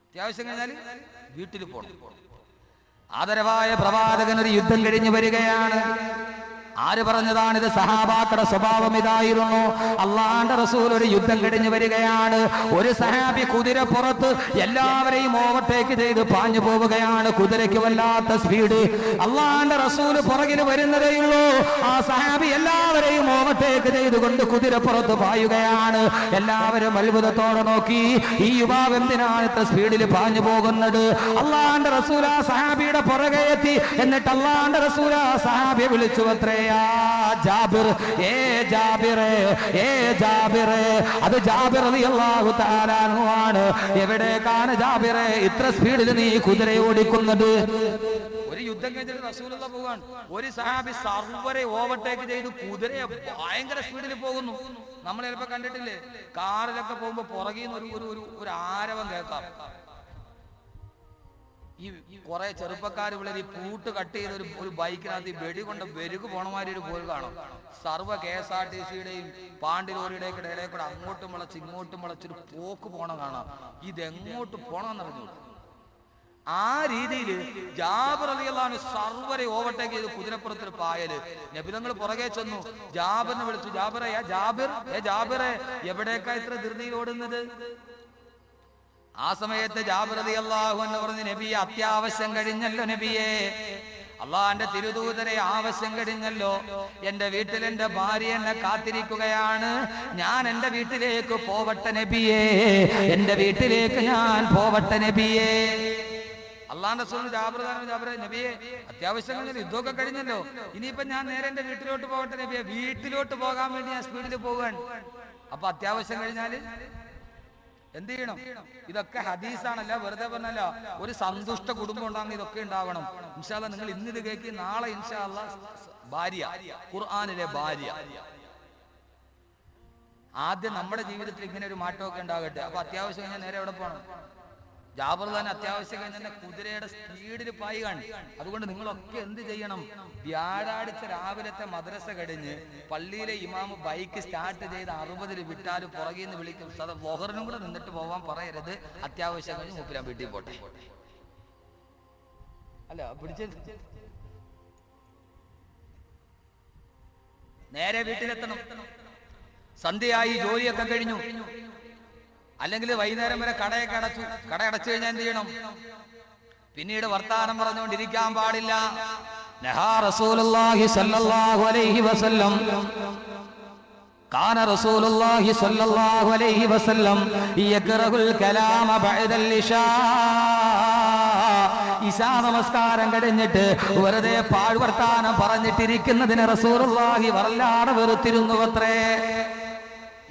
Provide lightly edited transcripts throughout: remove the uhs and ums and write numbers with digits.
അത്യാവശ്യം കഴിഞ്ഞാൽ വീട്ടിൽ പോകണം. ആദരവായ പ്രവാചകൻ ഒരു യുദ്ധം കഴിഞ്ഞ് വരികയാണ്. ആര് പറഞ്ഞതാണിത്? സഹാബാക്കളുടെ സ്വഭാവം ഇതായിരുന്നു. അള്ളാന്റെ റസൂൽ ഒരു യുദ്ധം കഴിഞ്ഞ് വരികയാണ്. ഒരു സഹാബി കുതിരപ്പുറത്ത് എല്ലാവരെയും ഓവർടേക്ക് ചെയ്ത് പാഞ്ഞു പോവുകയാണ്. കുതിരയ്ക്ക് വല്ലാത്ത സ്പീഡ്. അള്ളാന്റെ റസൂൽ പുറകിൽ വരുന്നതേയുള്ളൂ. ആ സഹാബി എല്ലാവരെയും ഓവർടേക്ക് ചെയ്തുകൊണ്ട് കുതിരപ്പുറത്ത് പായുകയാണ്. എല്ലാവരും അത്ഭുതത്തോടെ നോക്കി, ഈ യുവാവ് എന്തിനാണ് ഇത്ര സ്പീഡിൽ പാഞ്ഞു പോകുന്നത്? അള്ളാന്റെ റസൂൽ ആ സഹാബിയുടെ പുറകെ എത്തി. എന്നിട്ട് അള്ളാന്റെ റസൂൽ ആ സഹാബിയെ വിളിച്ചു അത്രേ, ജാബിർ, അത് ജാബിർ റളിയല്ലാഹു തആല അൻഹു ആണ്. എവിടേക്കാണ് ജാബിറെ ഇത്ര സ്പീഡിൽ നീ കുതിര ഓടിക്കുന്നത്? ഒരു യുദ്ധം കഴിഞ്ഞിട്ട് റസൂലുള്ളാഹി പോവാൻ, ഒരു സഹാബി സർവരെ ഓവർടേക്ക് ചെയ്ത് കുതിരയെ ഭയങ്കര സ്പീഡിൽ പോകുന്നു. നമ്മൾ ചിലപ്പോ കണ്ടിട്ടില്ലേ, കാറിലൊക്കെ പോകുമ്പോ പുറകിൽ നിന്ന് ഒരു ആരവം കേൾക്കാം. ഈ കുറെ ചെറുപ്പക്കാർ വിളി പൂട്ട് കട്ട് ചെയ്ത ഒരു ബൈക്കിനകത്ത് ഈ വെടി കൊണ്ട് വെരുക്ക് പോണമാതിരി ഒരു പോൽ കാണും. സർവ്വ KSRTCയുടെയും പാണ്ടി ലോറിയുടെയൊക്കെ ഇടയിലെ കൂടെ അങ്ങോട്ടും മുളച്ച് ഇങ്ങോട്ടും മുളച്ചൊരു പോക്ക് പോണം കാണാം. ഇതെങ്ങോട്ട് പോണമെന്ന് അറിഞ്ഞു. ആ രീതിയിൽ ജാബിർ റളിയല്ലാഹു അൻഹു സർവരെ ഓവർടേക്ക് ചെയ്ത് കുതിരപ്പുറത്തൊരു പായല്. നബി തങ്ങൾ പുറകെ ചെന്നു, ജാബിറിനെ വിളിച്ചു, ജാബിറെ, ജാബിറെ, എവിടേക്കാ ഇത്ര ധൃതിയിൽ ഓടുന്നത്? ആ സമയത്ത് ജാബിർ റളിയല്ലാഹു അൻഹു പറഞ്ഞു, നബിയെ അത്യാവശ്യം കഴിഞ്ഞല്ലോ നബിയെ, അള്ളാന്റെ തിരുദൂതരെ ആവശ്യം കഴിഞ്ഞല്ലോ. എന്റെ വീട്ടിൽ എന്റെ ഭാര്യ എന്നെ കാത്തിരിക്കുകയാണ്. ഞാൻ എന്റെ വീട്ടിലേക്ക് പോവട്ടെ നബിയെ, എന്റെ വീട്ടിലേക്ക് ഞാൻ പോവട്ടെ നബിയെ. അള്ളാന്റെ റസൂൽ ജാബിർ നബിയെ അത്യാവശ്യം കഴിഞ്ഞല്ലോ, യുദ്ധമൊക്കെ കഴിഞ്ഞല്ലോ, ഇനിയിപ്പോ ഞാൻ നേരെ എന്റെ വീട്ടിലോട്ട് പോകട്ടെ നബിയെ. വീട്ടിലോട്ട് പോകാൻ വേണ്ടി ഞാൻ സ്പീഡിൽ പോവാൻ. അപ്പൊ അത്യാവശ്യം കഴിഞ്ഞാല് എന്ത് ചെയ്യണം? ഇതൊക്കെ ഹദീസാണല്ല, വെറുതെ പറഞ്ഞല്ല. ഒരു സന്തുഷ്ട കുടുംബം ഉണ്ടാകുന്ന ഇതൊക്കെ ഉണ്ടാവണം. ഇൻഷാ അല്ലാഹ് നിങ്ങൾ ഇന്നിത് കേൾക്കി, നാളെ ഇൻഷാ അല്ലാഹ് ഭാര്യ, ഖുർആനിലെ ഭാര്യ. ആദ്യം നമ്മുടെ ജീവിതത്തിൽ ഇങ്ങനെ ഒരു മാറ്റമൊക്കെ ഉണ്ടാകട്ടെ. അപ്പൊ അത്യാവശ്യം കഴിഞ്ഞാൽ നേരെ എവിടെ പോകണം? ജാബിർ തന്നെ അത്യാവശ്യം കഴിഞ്ഞ കുതിരയുടെ സ്പീഡിൽ പായുകയാണ്. അതുകൊണ്ട് നിങ്ങളൊക്കെ എന്ത് ചെയ്യണം? വ്യാഴാഴ്ച രാവിലത്തെ മദ്രസ കഴിഞ്ഞ് പള്ളിയിലെ ഇമാമ് ബൈക്ക് സ്റ്റാർട്ട് ചെയ്ത് 60 വിട്ടാൽ പുറകിൽ നിന്ന് വിളിക്കും, വഹറിനും കൂടെ നിന്നിട്ട് പോവാൻ പറയരുത്, അത്യാവശ്യം കഴിഞ്ഞ് മൂപ്പിലാൻ വീട്ടിൽ പോട്ടെ. അല്ല പിടിച്ച് നേരെ വീട്ടിലെത്തണം. സന്ധ്യയായി, ജോലിയൊക്കെ കഴിഞ്ഞു. അല്ലെങ്കിൽ വൈകുന്നേരം വരെ കടയൊക്കെ അടച്ചു. കട അടച്ചു കഴിഞ്ഞാൽ എന്ത് ചെയ്യണം? പിന്നീട് വർത്താനം പറഞ്ഞുകൊണ്ടിരിക്കാൻ പാടില്ല. നഹാ റസൂലുള്ളാഹി സ്വല്ലല്ലാഹു അലൈഹി വസല്ലം, കാന റസൂലുള്ളാഹി സ്വല്ലല്ലാഹു അലൈഹി വസല്ലം യക്റഹുൽ കലാമ ബഅദൽ ഇശാ. ഇശാ നമസ്കാരം കഴിഞ്ഞിട്ട് വെറുതെ പാഴ്വർത്താനം പറഞ്ഞിട്ടിരിക്കുന്നതിന് റസൂലുള്ളാഹി വല്ലാതെ വെറുത്തിരുന്നുവത്രേ.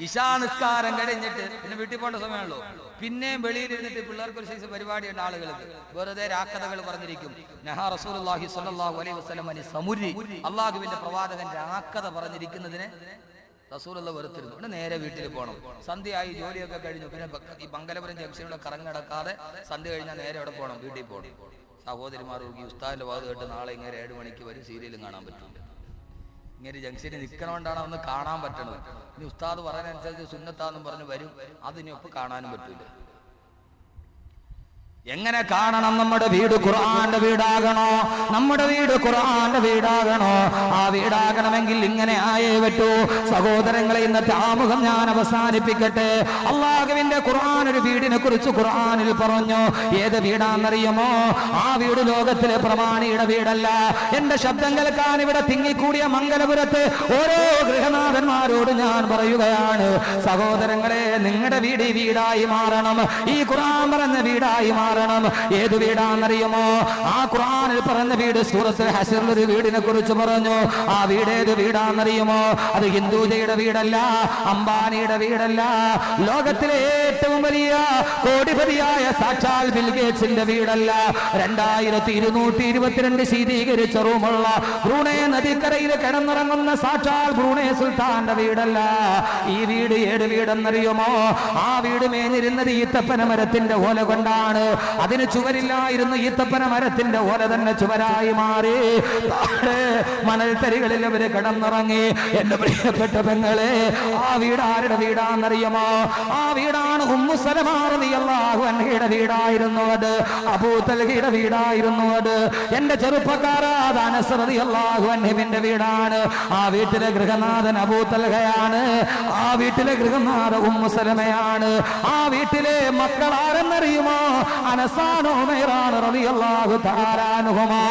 ഇശാ നിസ്കാരം കഴിഞ്ഞിട്ട് പിന്നെ വീട്ടിൽ പോകേണ്ട സമയമുള്ളൂ. പിന്നെയും വെളിയിലിരുന്നിട്ട് പിള്ളേർക്ക് ഒരു സൈസ് പരിപാടിയുണ്ട് ആളുകൾക്ക്, വെറുതെ രാക്കഥകൾ പറഞ്ഞിരിക്കും. നഹാ റസൂലുള്ളാഹി സ്വല്ലല്ലാഹു അലൈഹി വസല്ലം അനി സമുരി, അള്ളാഹുവിന്റെ പ്രവാചകൻ രാക്കഥ പറഞ്ഞിരിക്കുന്നതിന് റസൂലുള്ളാഹി വെറുത്തിരുന്നു. പിന്നെ നേരെ വീട്ടിൽ പോകണം. സന്ധ്യയായി, ജോലിയൊക്കെ കഴിഞ്ഞു. പിന്നെ ഈ മംഗലപുരം ജംഗ്ഷനിലൂടെ കറങ്ങി നടക്കാതെ സന്ധ്യ കഴിഞ്ഞാൽ നേരെ എവിടെ പോകണം? വീട്ടിൽ പോകണം. സഹോദരിമാർ ഈ ഉസ്താദിന്റെ വാത് കേട്ട് നാളെ ഇങ്ങനെ 7 മണിക്ക് വരും, സീരിയലും കാണാൻ പറ്റില്ല. ഇങ്ങനെ ജംഗ്ഷനിൽ നിൽക്കണോണ്ടാണ് ഒന്ന് കാണാൻ പറ്റണത്. ഇനി ഉസ്താദ് പറയാനനുസരിച്ച് സുന്നത്താന്നും പറഞ്ഞ് വരും, അതിനൊപ്പം കാണാനും പറ്റൂല. എങ്ങനെ കാണണം? നമ്മുടെ വീട് ഖുർആന്റെ വീടാകണോ? നമ്മുടെ വീട് ഖുർആന്റെ വീടാകണോ? ആ വീടാകണമെങ്കിൽ ഇങ്ങനെ ആയേ പറ്റൂ. സഹോദരങ്ങളെ, ഇന്നത്തെ ആമുഖം ഞാൻ അവസാനിപ്പിക്കട്ടെ. അള്ളാഹുവിന്റെ ഖുർആൻ ഒരു വീടിനെ കുറിച്ച് ഖുർആനിൽ പറഞ്ഞു. ഏത് വീടാണെന്നറിയുമോ? ആ വീട് ലോകത്തിലെ പ്രമാണിയുടെ വീടല്ല. എന്റെ ശബ്ദം കേൾക്കാൻ ഇവിടെ തിങ്ങിക്കൂടിയ മംഗലപുരത്ത് ഓരോ ഗൃഹനാഥന്മാരോട് ഞാൻ പറയുകയാണ്, സഹോദരങ്ങളെ, നിങ്ങളുടെ വീട് ഈ വീടായി മാറണം. ഈ ഖുർആൻ പറഞ്ഞ വീടായി മാറണം. ഏത് വീടാണെന്നറിയുമോ? ആ ഖുർആനിൽ പറഞ്ഞ വീട് സൂറത്തുൽ ഹശ്റിൽ ഒരു വീടിനെ കുറിച്ച് പറഞ്ഞു. ആ വീട് ഏത് വീടാണെന്നറിയുമോ? അത് ഹിന്ദുജയുടെ വീടല്ല, അംബാനിയുടെ വീടല്ല, ലോകത്തിലെ ഏറ്റവും വലിയ കോടിപതിയായ സാക്ഷാൽ ബിൽ ഗേറ്റ്സിന്റെ വീടല്ല, 2222 ശീതീകരിച്ച റൂമുള്ള ബ്രൂണേ നദിക്കരയിൽ കിടന്നിറങ്ങുന്ന സാക്ഷാൽ ബ്രൂണേ സുൽത്താന്റെ വീടല്ല. ഈ വീട് ഏത് വീടെന്നറിയുമോ? ആ വീട് മേഞ്ഞിരുന്നത് ഈത്തപ്പന മരത്തിന്റെ ഓല കൊണ്ടാണ്. അതിന് ചുവരില്ലായിരുന്നു, ഈത്തപ്പന മരത്തിന്റെ ഓല തന്നെ ചുവരായി മാറി. മണൽത്തരികളിൽ അവര് കിടന്നിറങ്ങി. എന്റെ പ്രിയപ്പെട്ട പെങ്ങളെ, ആ വീട് ആരുടെ വീടാണെന്നറിയുമോ? ആ വീടാണ് ഉമ്മു സലമ റളിയല്ലാഹു അൻഹയുടെ വീടായിരുന്നു. അത് അബൂ തൽഹയുടെ വീടായിരുന്നു. അത് എന്റെ ചെറുപ്പക്കാരാ, അനസ് റളിയല്ലാഹു അൻഹുവിന്റെ വീടാണ്. ആ വീട്ടിലെ ഗൃഹനാഥൻ അബൂ തൽഹയാണ്. ആ വീട്ടിലെ ഗൃഹനാഥ ഉമ്മു സലമയാണ്. ആ വീട്ടിലെ മക്കൾ ആരെന്നറിയുമോ? അനസാണ്, ഉമൈറാണ് റളിയല്ലാഹു തആല അൻഹുമാ.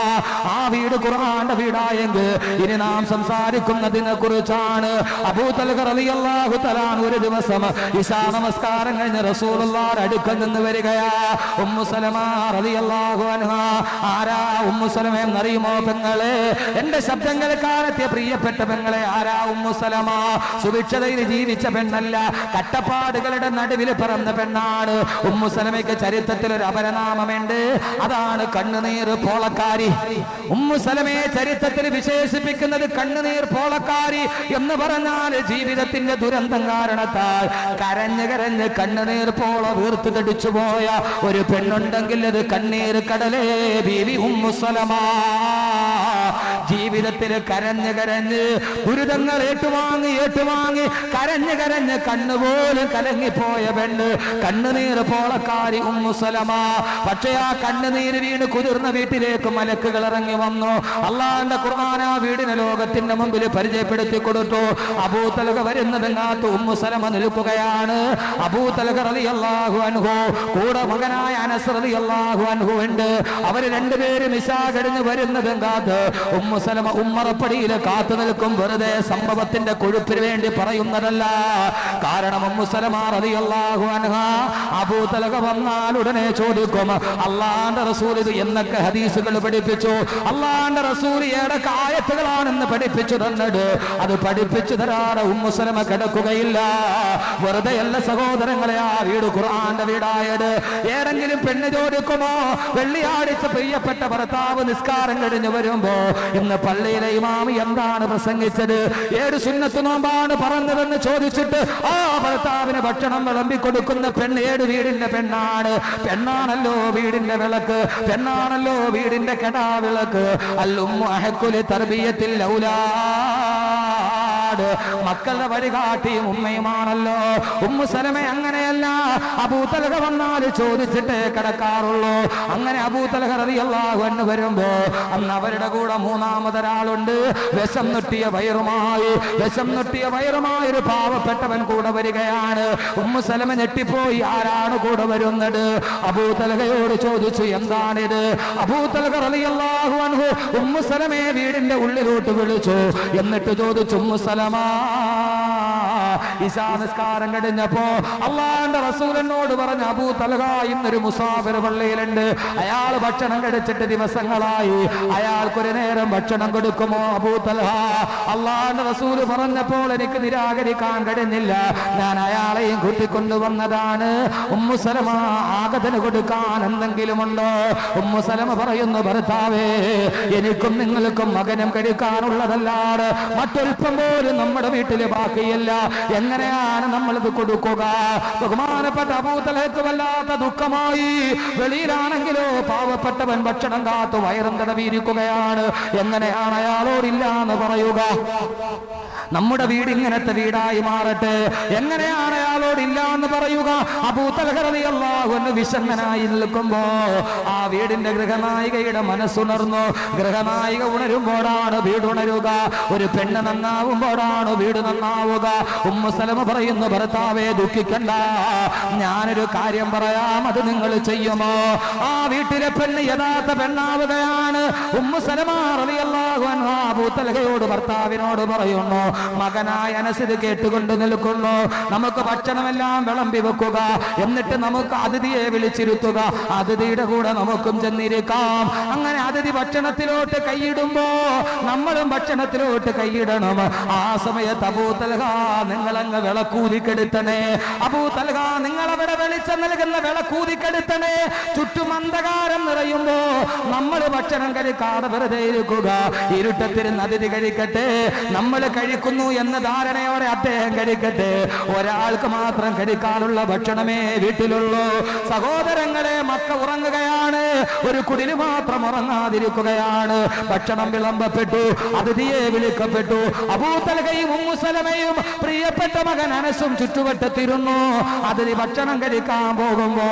ആ വീട് ഖുർആന്റെ വീടായെങ്കിൽ ഇനി നാം സംസാരിക്കുന്നതിനെ കുറിച്ചാണ്. അബൂ തൽഹ റളിയല്ലാഹു തആല ഒരു ദിവസം ഇശാ നമസ്കാരം കഴിഞ്ഞ് റസൂലുള്ളാഹിയുടെ അടുക്കൽ നിന്ന് വരികയാ. ഉമ്മു സലമ റളിയല്ലാഹു അൻഹാ. ആരാ ഉമ്മു സലമ എന്നറിയുമോ പെങ്ങളെ? എന്റെ ശബ്ദം കേൾക്കാനെത്തിയ പ്രിയപ്പെട്ട പെങ്ങളെ, ആരാ ഉമ്മു സലമ? സുഭിക്ഷതയിൽ ജീവിച്ച പെണ്ണല്ല, കട്ടപ്പാടുകളുടെ നടുവിൽ പിറന്ന പെണ്ണാണ്. ഉമ്മു സലമയ്ക്ക് ചരിത്രത്തിൽ ഒരു അപരനാമമുണ്ട്, അതാണ് കണ്ണുനീർ പോളക്കാരി. ഉമ്മു സലമയെ ചരിത്രത്തിൽ വിശേഷിപ്പിക്കുന്നത് കണ്ണുനീർ പോളക്കാരി എന്ന് പറഞ്ഞാൽ ജീവിതത്തിന്റെ ദുരന്തം കാരണത്താൽ കരഞ്ഞ് കരഞ്ഞ് കണ്ണുനീർ പോള വീർത്തു തടിച്ചു പോയ ഒരു പെണ്ണുണ്ടെങ്കിൽ അത് കണ്ണീർ കടലേ ബീവി ഉമ്മു സലമ. ജീവിതത്തിൽ കരഞ്ഞ് കരഞ്ഞ് ദുരിതങ്ങൾ ഏറ്റുവാങ്ങി കരഞ്ഞ് കരഞ്ഞ് കണ്ണുപോലും കലങ്ങിപ്പോയ പെണ്ണ് കണ്ണുനീർ പോളക്കാരി ഉമ്മു സലമ. പക്ഷേ ആ കണ്ണുനീര് വീണ് കുതിർന്ന വീട്ടിലേക്ക് മലക്കുകൾ ഇറങ്ങി വന്നു. അള്ളാഹുവിന്റെ ഖുർആൻ ആ വീടിനെ ലോകത്തിന്റെ മുമ്പിൽ പരിചയപ്പെടുത്തി കൊടുത്തു. അബൂ തൽഹ വരുന്നതിനകത്ത് ഉമ്മു സലമ നിൽക്കുകയാണ്. അബൂ തൽഹ റളിയല്ലാഹു അൻഹു കൂടെ മകനായ അനസ് റളിയല്ലാഹു അൻഹു ഉണ്ട്. അവര് രണ്ടുപേരും ഇശാ കഴിഞ്ഞ് വരുന്നതിനകത്ത് ഉമ്മു സലമ ഉമ്മറപ്പടിയിൽ കാത്തു നിൽക്കും. വെറുതെ സംഭവത്തിന്റെ കൊഴുപ്പിന് വേണ്ടി പറയുന്നതല്ല. കാരണം ഉമ്മു സലമ റളിയല്ലാഹു അൻഹാ അബൂ തൽഹ വന്നാൽ ഉടനെ ചോദിക്കും, അള്ളാന്റെ റസൂൽ ഇത് എന്നൊക്കെ ഹദീസുകൾ പഠിപ്പിച്ചു, അള്ളാന്റെ റസൂൽ ഏതൊക്കെ ആയത്തുകളാണെന്ന് പഠിപ്പിച്ചു തന്നത്. അത് പഠിപ്പിച്ചു തരാതെ ഉമ്മു സലമ കിടക്കുകയില്ല. വെറുതെ അല്ല സഹോദരങ്ങളെ ആ വീട് ഖുർആന്റെ വീടായത്. ഏതെങ്കിലും പെണ്ണ് ചോദിക്കുമോ? വെള്ളിയാഴ്ച പ്രിയപ്പെട്ട ഭർത്താവ് നിസ്കാരം കഴിഞ്ഞ് വരുമ്പോ ഇന്ന് പള്ളിയിലെ ഇമാമി എന്താണ് പ്രസംഗിച്ചത്, ഏത് സുന്നത്ത് നോമ്പാണ് പറഞ്ഞതെന്ന് ചോദിച്ചിട്ട് ആ ഭർത്താവിന് ഭക്ഷണം വിളമ്പി കൊടുക്കുന്ന പെണ്ണ് ഏത് വീടിന്റെ പെണ്ണാണ്? പെണ്ണാണല്ലോ വീടിന്റെ വിളക്ക്, പെണ്ണാണല്ലോ വീടിന്റെ കെടാവിളക്ക്. അല്ലുമ്മു അഹഖുലി തർബിയത്തിൽ ഔലാദ്, മക്കളുടെ വഴികാട്ടിയും ഉമ്മയുമാണല്ലോ. ഉമ്മു സലമ അങ്ങനെയല്ല. അബൂ തൽഹ വന്നാൽ ചോദിച്ചിട്ടേ കിടക്കാറുള്ളൂ. അങ്ങനെ അബൂ തൽഹ റളിയല്ലാഹു അൻഹു വരുമ്പോ അന്ന് അവരുടെ കൂടെ മൂന്നാമതൊരാളുണ്ട്. വിഷം നുട്ടിയ വയറുമായി ഒരു പാവപ്പെട്ടവൻ കൂടെ വരികയാണ്. ഉമ്മു സലമ ഞെട്ടിപ്പോയി. ആരാണ് കൂടെ വരുന്നത്? അബൂ തൽഹയോട് ചോദിച്ചു, എന്താണിത്? അബൂ തൽഹ റളിയല്ലാഹു അൻഹു ഉമ്മു സലമയെ വീടിന്റെ ഉള്ളിലോട്ട് വിളിച്ചു. എന്നിട്ട് ചോദിച്ചു, ഉമ്മു സലമ, ഇശാ നിസ്കാരം കഴിഞ്ഞപ്പോ അള്ളാഹുവിന്റെ റസൂൽ എന്നോട് പറഞ്ഞു, അബൂ തൽഹ ഇന്നൊരു മുസാഫിർ പള്ളിയിലുണ്ട്, അയാൾ ഭക്ഷണം കഴിച്ചിട്ട് ദിവസങ്ങളായി, അയാൾക്കൊരു നേരം ഭക്ഷണം കൊടുക്കുമോ അബൂ തൽഹ? അള്ളാഹുവിന്റെ റസൂൽ പറഞ്ഞപ്പോൾ എനിക്ക് നിരാകരിക്കാൻ കഴിഞ്ഞില്ല. ഞാൻ അയാളെയും കൂട്ടിക്കൊണ്ടുവന്നതാണ്. ഉമ്മു സലമ, ആഗതന് കൊടുക്കാൻ എന്തെങ്കിലും ഉണ്ടോ? ഉമ്മു സലമ പറയുന്നു, ഭർത്താവേ, എനിക്കും നിങ്ങൾക്കും മകനും കഴിക്കാനുള്ളതല്ലാതെ മറ്റൊരുപ്പം പോലും നമ്മുടെ വീട്ടില് ബാക്കിയില്ല. എങ്ങനെയാണ് നമ്മളിത് കൊടുക്കുക? ബഹുമാനപ്പെട്ട അബൂ തൽഹയ്ക്ക് വല്ലാത്ത ദുഃഖമായി. വെളിയിലാണെങ്കിലോ പാവപ്പെട്ടവൻ ഭക്ഷണം കാത്തു വയറും തടവിയിരിക്കുകയാണ്. എങ്ങനെയാണ് അയാളോടില്ല എന്ന് പറയുക? നമ്മുടെ വീട് ഇങ്ങനത്തെ വീടായി മാറട്ടെ. എങ്ങനെയാണ് അയാളോടില്ല എന്ന് പറയുക? അബൂ തൽഹ റളിയല്ലാഹു അൻഹു വിഷണ്ണനായി നിൽക്കുമ്പോ ആ വീടിന്റെ ഗൃഹനായികയുടെ മനസ്സുണർന്നു. ഗൃഹനായിക ഉണരുമ്പോഴാണ് വീട് ഉണരുക. ഒരു പെണ്ണ് നന്നാവുമ്പോഴാണ് വീട് നന്നാവുക. ഉമ്മു സലമ പറയുന്നു, ഭർത്താവേ ദുഃഖിക്കണ്ട, ഞാനൊരു കാര്യം പറയാം, അത് നിങ്ങൾ ചെയ്യുമോ? ആ വീട്ടിലെ പെണ്ണ് യഥാർത്ഥ പെണ്ണാവുകയാണ്. ഉമ്മു സലമ റളിയല്ലാഹു അൻഹാ അബൂ തൽഹയോട് ഭർത്താവിനോട് പറയുന്നു, മകനായ അനസ് ഇത് കേട്ടുകൊണ്ട് നിൽക്കുന്നു, നമുക്ക് ഭക്ഷണമെല്ലാം വിളമ്പി വെക്കുക, എന്നിട്ട് നമുക്ക് അതിഥിയെ വിളിച്ചിരുത്തുക, അതിഥിയുടെ കൂടെ നമുക്കും ചെന്നിരിക്കാം. അങ്ങനെ അതിഥി ഭക്ഷണത്തിലോട്ട് കൈയിടുമ്പോ നമ്മളും ഭക്ഷണത്തിലോട്ട് കൈയിടണം. ആ സമയത്ത് അബൂ തൽഹ, നിങ്ങളങ്ങ് വിളക്കൂതിക്കെടുത്തണേ. അബൂ തൽഹ, നിങ്ങളവിടെ വെളിച്ചം വെളിച്ചം നൽകുന്ന വിളക്കൂതിക്കെടുത്തണേ. ചുറ്റും അന്ധകാരം നിറയുമ്പോ നമ്മൾ ഭക്ഷണം കഴിക്കാതെ വെറുതെ ഇരിക്കുക. ഇരുട്ടത്തിരുന്ന് അതിഥി കഴിക്കട്ടെ, നമ്മൾ കഴിക്കുന്നു എന്ന ധാരണയോടെ അദ്ദേഹം കഴിക്കട്ടെ. ഒരാൾക്ക് മാത്രം കഴിക്കാനുള്ള ഭക്ഷണമേ വീട്ടിലുള്ളൂ. സഹോദരങ്ങളെ, മക്ക ഉറങ്ങുകയാണ്, ഒരു കുടില് മാത്രം ഉറങ്ങാതിരിക്കുകയാണ്. ഭക്ഷണം വിളമ്പപ്പെട്ടു, അതിഥിയെ വിളിക്കപ്പെട്ടു. അബൂ തൽഹയും ഉമ്മു സലമയും പ്രിയപ്പെട്ട മകൻ അനസും ചുറ്റുവട്ടത്തിരുന്നു. അതിഥി ഭക്ഷണം കഴിക്കാൻ പോകുമ്പോ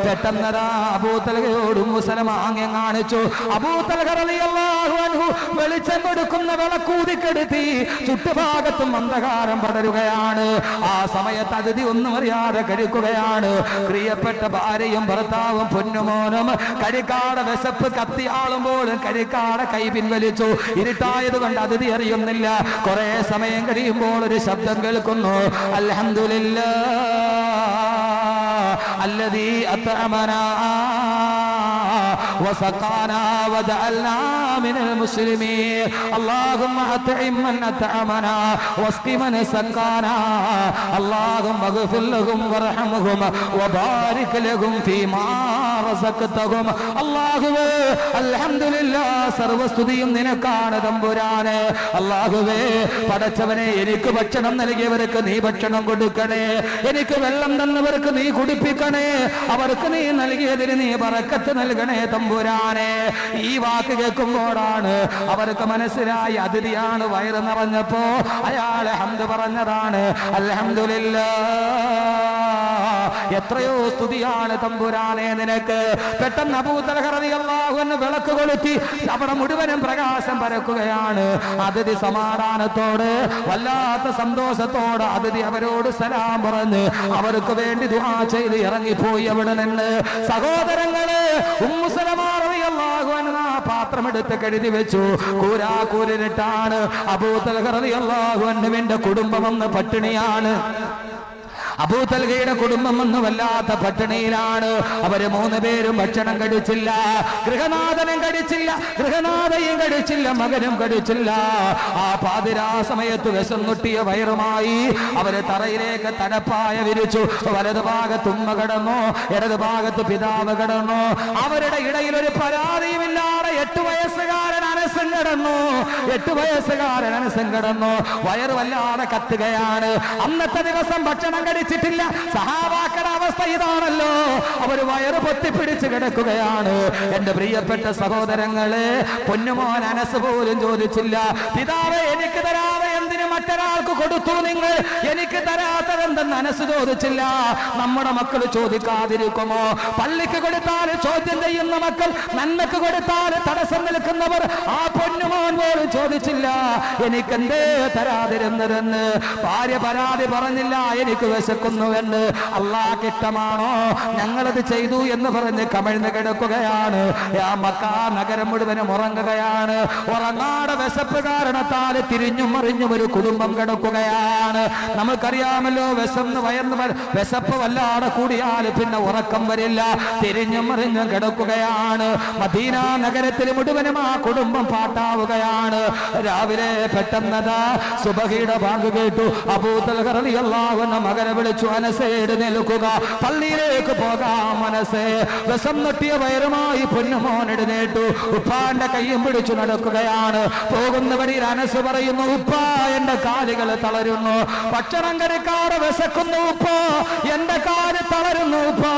പെട്ടെന്നതാ അബൂ തൽഹയോട് ഉമ്മു സലമ ആംഗ്യം കാണിച്ചു. അബൂ തൽഹ റളിയല്ലാഹു അൻഹു വെളിച്ചം കൊടുക്കുന്ന വിളക്കൂതിക്കെടുത്തി. ചുറ്റുഭാഗത്തും അന്ധകാരം പടരുകയാണ്. ആ സമയത്ത് അതിഥി ഒന്നും അറിയാതെ കഴിക്കുകയാണ്. പ്രിയപ്പെട്ട ഭാര്യയും ഭർത്താവും പൊന്നുമോനും കഴിക്കാതെ വിശപ്പ് കത്തിയാളുമ്പോഴും കഴിക്കാതെ കൈ പിൻവലിച്ചു. ഇരുട്ടായത് കൊണ്ട് അതിഥി അറിയുന്നില്ല. കുറെ സമയം കഴിയുമ്പോൾ ഒരു ശബ്ദം കേൾക്കുന്നു. അൽഹംദുലില്ലാഹ് അല്ലദീ അത്അമനാ വസഖാനാ വജഅൽനാ മിനൽ മുസ്ലിമീൻ. അല്ലാഹുമ്മ അത്ഇം മൻ അത്അമനാ വസ്ഖി മൻ സഖാനാ. അല്ലാഹുമ്മഗ്ഫിർ ലഹും വർഹംഹും വബാരിക് ലഹും ഫീമാ റസഖ്തഹും. അല്ലാഹുവേ, അൽഹംദുലില്ലാഹ്, സർവസ്തുതിയും നിനക്കാണ് തമ്പുരാനെ. അല്ലാഹുവേ, പടച്ചവനെ, എനിക്ക് ഭക്ഷണം നൽകിയവർക്ക് നീ ഭക്ഷണം കൊടുക്കണേ. എനിക്ക് വെള്ളം തന്നവർക്ക് നീ കുടിപ്പിക്കണേ. അവർക്ക് നീ നൽകിയതിന് നീ ബറക്കത്ത് നൽകണേ തമ്പുരാനെ. ഈ വാക്ക് കേൾക്കുമ്പോഴാണ് അവർക്ക് മനസ്സിലായി അതിഥിയാണ്. വയറ് നിറഞ്ഞപ്പോ അയാളെ ഹംദ് പറഞ്ഞതാണ്. അൽഹംദുലില്ലാഹ്, എത്രയോ സ്തുതിയാണ് തമ്പുരാനെ നിനക്ക്. പെട്ടെന്ന് അബൂ തൽഹ റളിയല്ലാഹു അൻഹു വിളക്ക് കൊളുത്തി. അവിടെ മുഴുവനും പ്രകാശം പരക്കുകയാണ്. അതിഥി സമാധാനത്തോട്, വല്ലാത്ത സന്തോഷത്തോട് അതിഥി അവരോട് സലാം പറഞ്ഞ് അവർക്ക് വേണ്ടി ദുആ ചെയ്ത് ഇറങ്ങിപ്പോയി അവിടെ നിന്ന്. സഹോദരങ്ങളെ, ഉമ്മു സലമ റളിയല്ലാഹു അൻഹ പാത്രമെടുത്ത് കഴുതി വെച്ചു. കൂരാക്കൂരിട്ടാണ്. അബൂ തൽഹ റളിയല്ലാഹു അൻഹുവിന്റെ കുടുംബം ഒന്ന് പട്ടിണിയാണ്. അബൂ തൽഹയുടെ കുടുംബം ഒന്ന് വല്ലാത്ത പട്ടിണിയിലാണ്. അവര് 3 പേരും ഭക്ഷണം കഴിച്ചില്ല. ഗൃഹനാഥനും കഴിച്ചില്ല, ഗൃഹനാഥയും കഴിച്ചില്ല, മകനും കഴിച്ചില്ല. ആ പാതിരാ സമയത്ത് വിശന്നൊട്ടിയ വയറുമായി അവര് തറയിലേക്ക് തണപ്പായ വിരിച്ചു. വലതു ഭാഗത്ത് ഉമ്മ കിടന്നു, ഇടതു ഭാഗത്ത് പിതാവ് കിടന്നു. അവരുടെ ഇടയിൽ ഒരു പരാതിയുമില്ലാതെ 8 വയസ്സുകാരൻ അനസും കിടന്നു. 8 വയസ്സുകാരൻ അനസും കിടന്നു. വയറ് വല്ലാതെ കത്തുകയാണ്. അന്നത്തെ ദിവസം ഭക്ഷണം കഴിച്ചിട്ടില്ല. സഹാബാക്കളുടെ അവസ്ഥ ഇതാണല്ലോ. അവർ വയറ് പൊത്തിപ്പിടിച്ച് കിടക്കുകയാണ്. എന്റെ പ്രിയപ്പെട്ട സഹോദരങ്ങളെ, പൊന്നുമോൻ അനസ് പോലും ചോദിച്ചില്ല, പിതാവേ എനിക്ക് തരാതെ എന്തിന് മറ്റൊരാൾക്ക് കൊടുത്തു നിങ്ങൾ? എനിക്ക് തരാത്തതെന്തെന്ന് അനസ് ചോദിച്ചില്ല. നമ്മുടെ മക്കൾ ചോദിക്കാതിരിക്കുമോ? പള്ളിക്ക് കൊടുത്താൽ ചോദ്യം ചെയ്യുന്ന മക്കൾ, നന്മക്ക് കൊടുത്താൽ തടസ്സം നിൽക്കുന്നവർ, ആ പൊന്നുമോൻ പോലും ചോദിച്ചില്ല എനിക്കെന്തേ തരാതിരുന്നതെന്ന്. ഭാര്യ പരാതി പറഞ്ഞില്ല, എനിക്ക് വിശക്കുന്നുവെന്ന്. അല്ലാഹ് ഇഷ്ടമാണോ ഞങ്ങളത് ചെയ്തു എന്ന് പറഞ്ഞ് കമിഴ്ന്ന് കിടക്കുകയാണ്. ആ മക്കാ നഗരം മുഴുവനും ഉറങ്ങുകയാണ്. ഉറങ്ങാടെ വിശപ്പ് കാരണത്താൽ തിരിഞ്ഞും മറിഞ്ഞും ഒരു കുടുംബം കിടക്കുകയാണ്. നമുക്കറിയാമല്ലോ, വിശപ്പ് വല്ലാതെ കൂടിയാൽ പിന്നെ ഉറക്കം വരില്ല. തിരിഞ്ഞും മറിഞ്ഞും കിടക്കുകയാണ്. മദീന നഗരത്തിൽ മുഴുവനും ആ കുടുംബം പാട്ടാവുകയാണ്. രാവിലെ പെട്ടെന്നതാ സുബഹിയുടെ ബാങ്ക് കേട്ടു. അബൂ തൽഹ റളിയല്ലാഹു അൻഹു മകനെ വിളിച്ചു, അനസേ എഴുന്നേൽക്കുക, പള്ളിയിലേക്ക് പോകാം. അനസേ, വിഷം നൊട്ടിയ വയറുമായി പൊന്നുമോൻ എഴുന്നേറ്റു. ഉപ്പാന്റെ കയ്യും പിടിച്ചു നടക്കുകയാണ്. പോകുന്ന വഴിയിൽ അനസ് പറയുന്നു, ഉപ്പാ എന്റെ കാലുകൾ തളരുന്നു, ഭക്ഷണം കഴിക്കാതെ വിശക്കുന്നു ഉപ്പാ, എന്റെ കാല് തളരുന്നു ഉപ്പാ.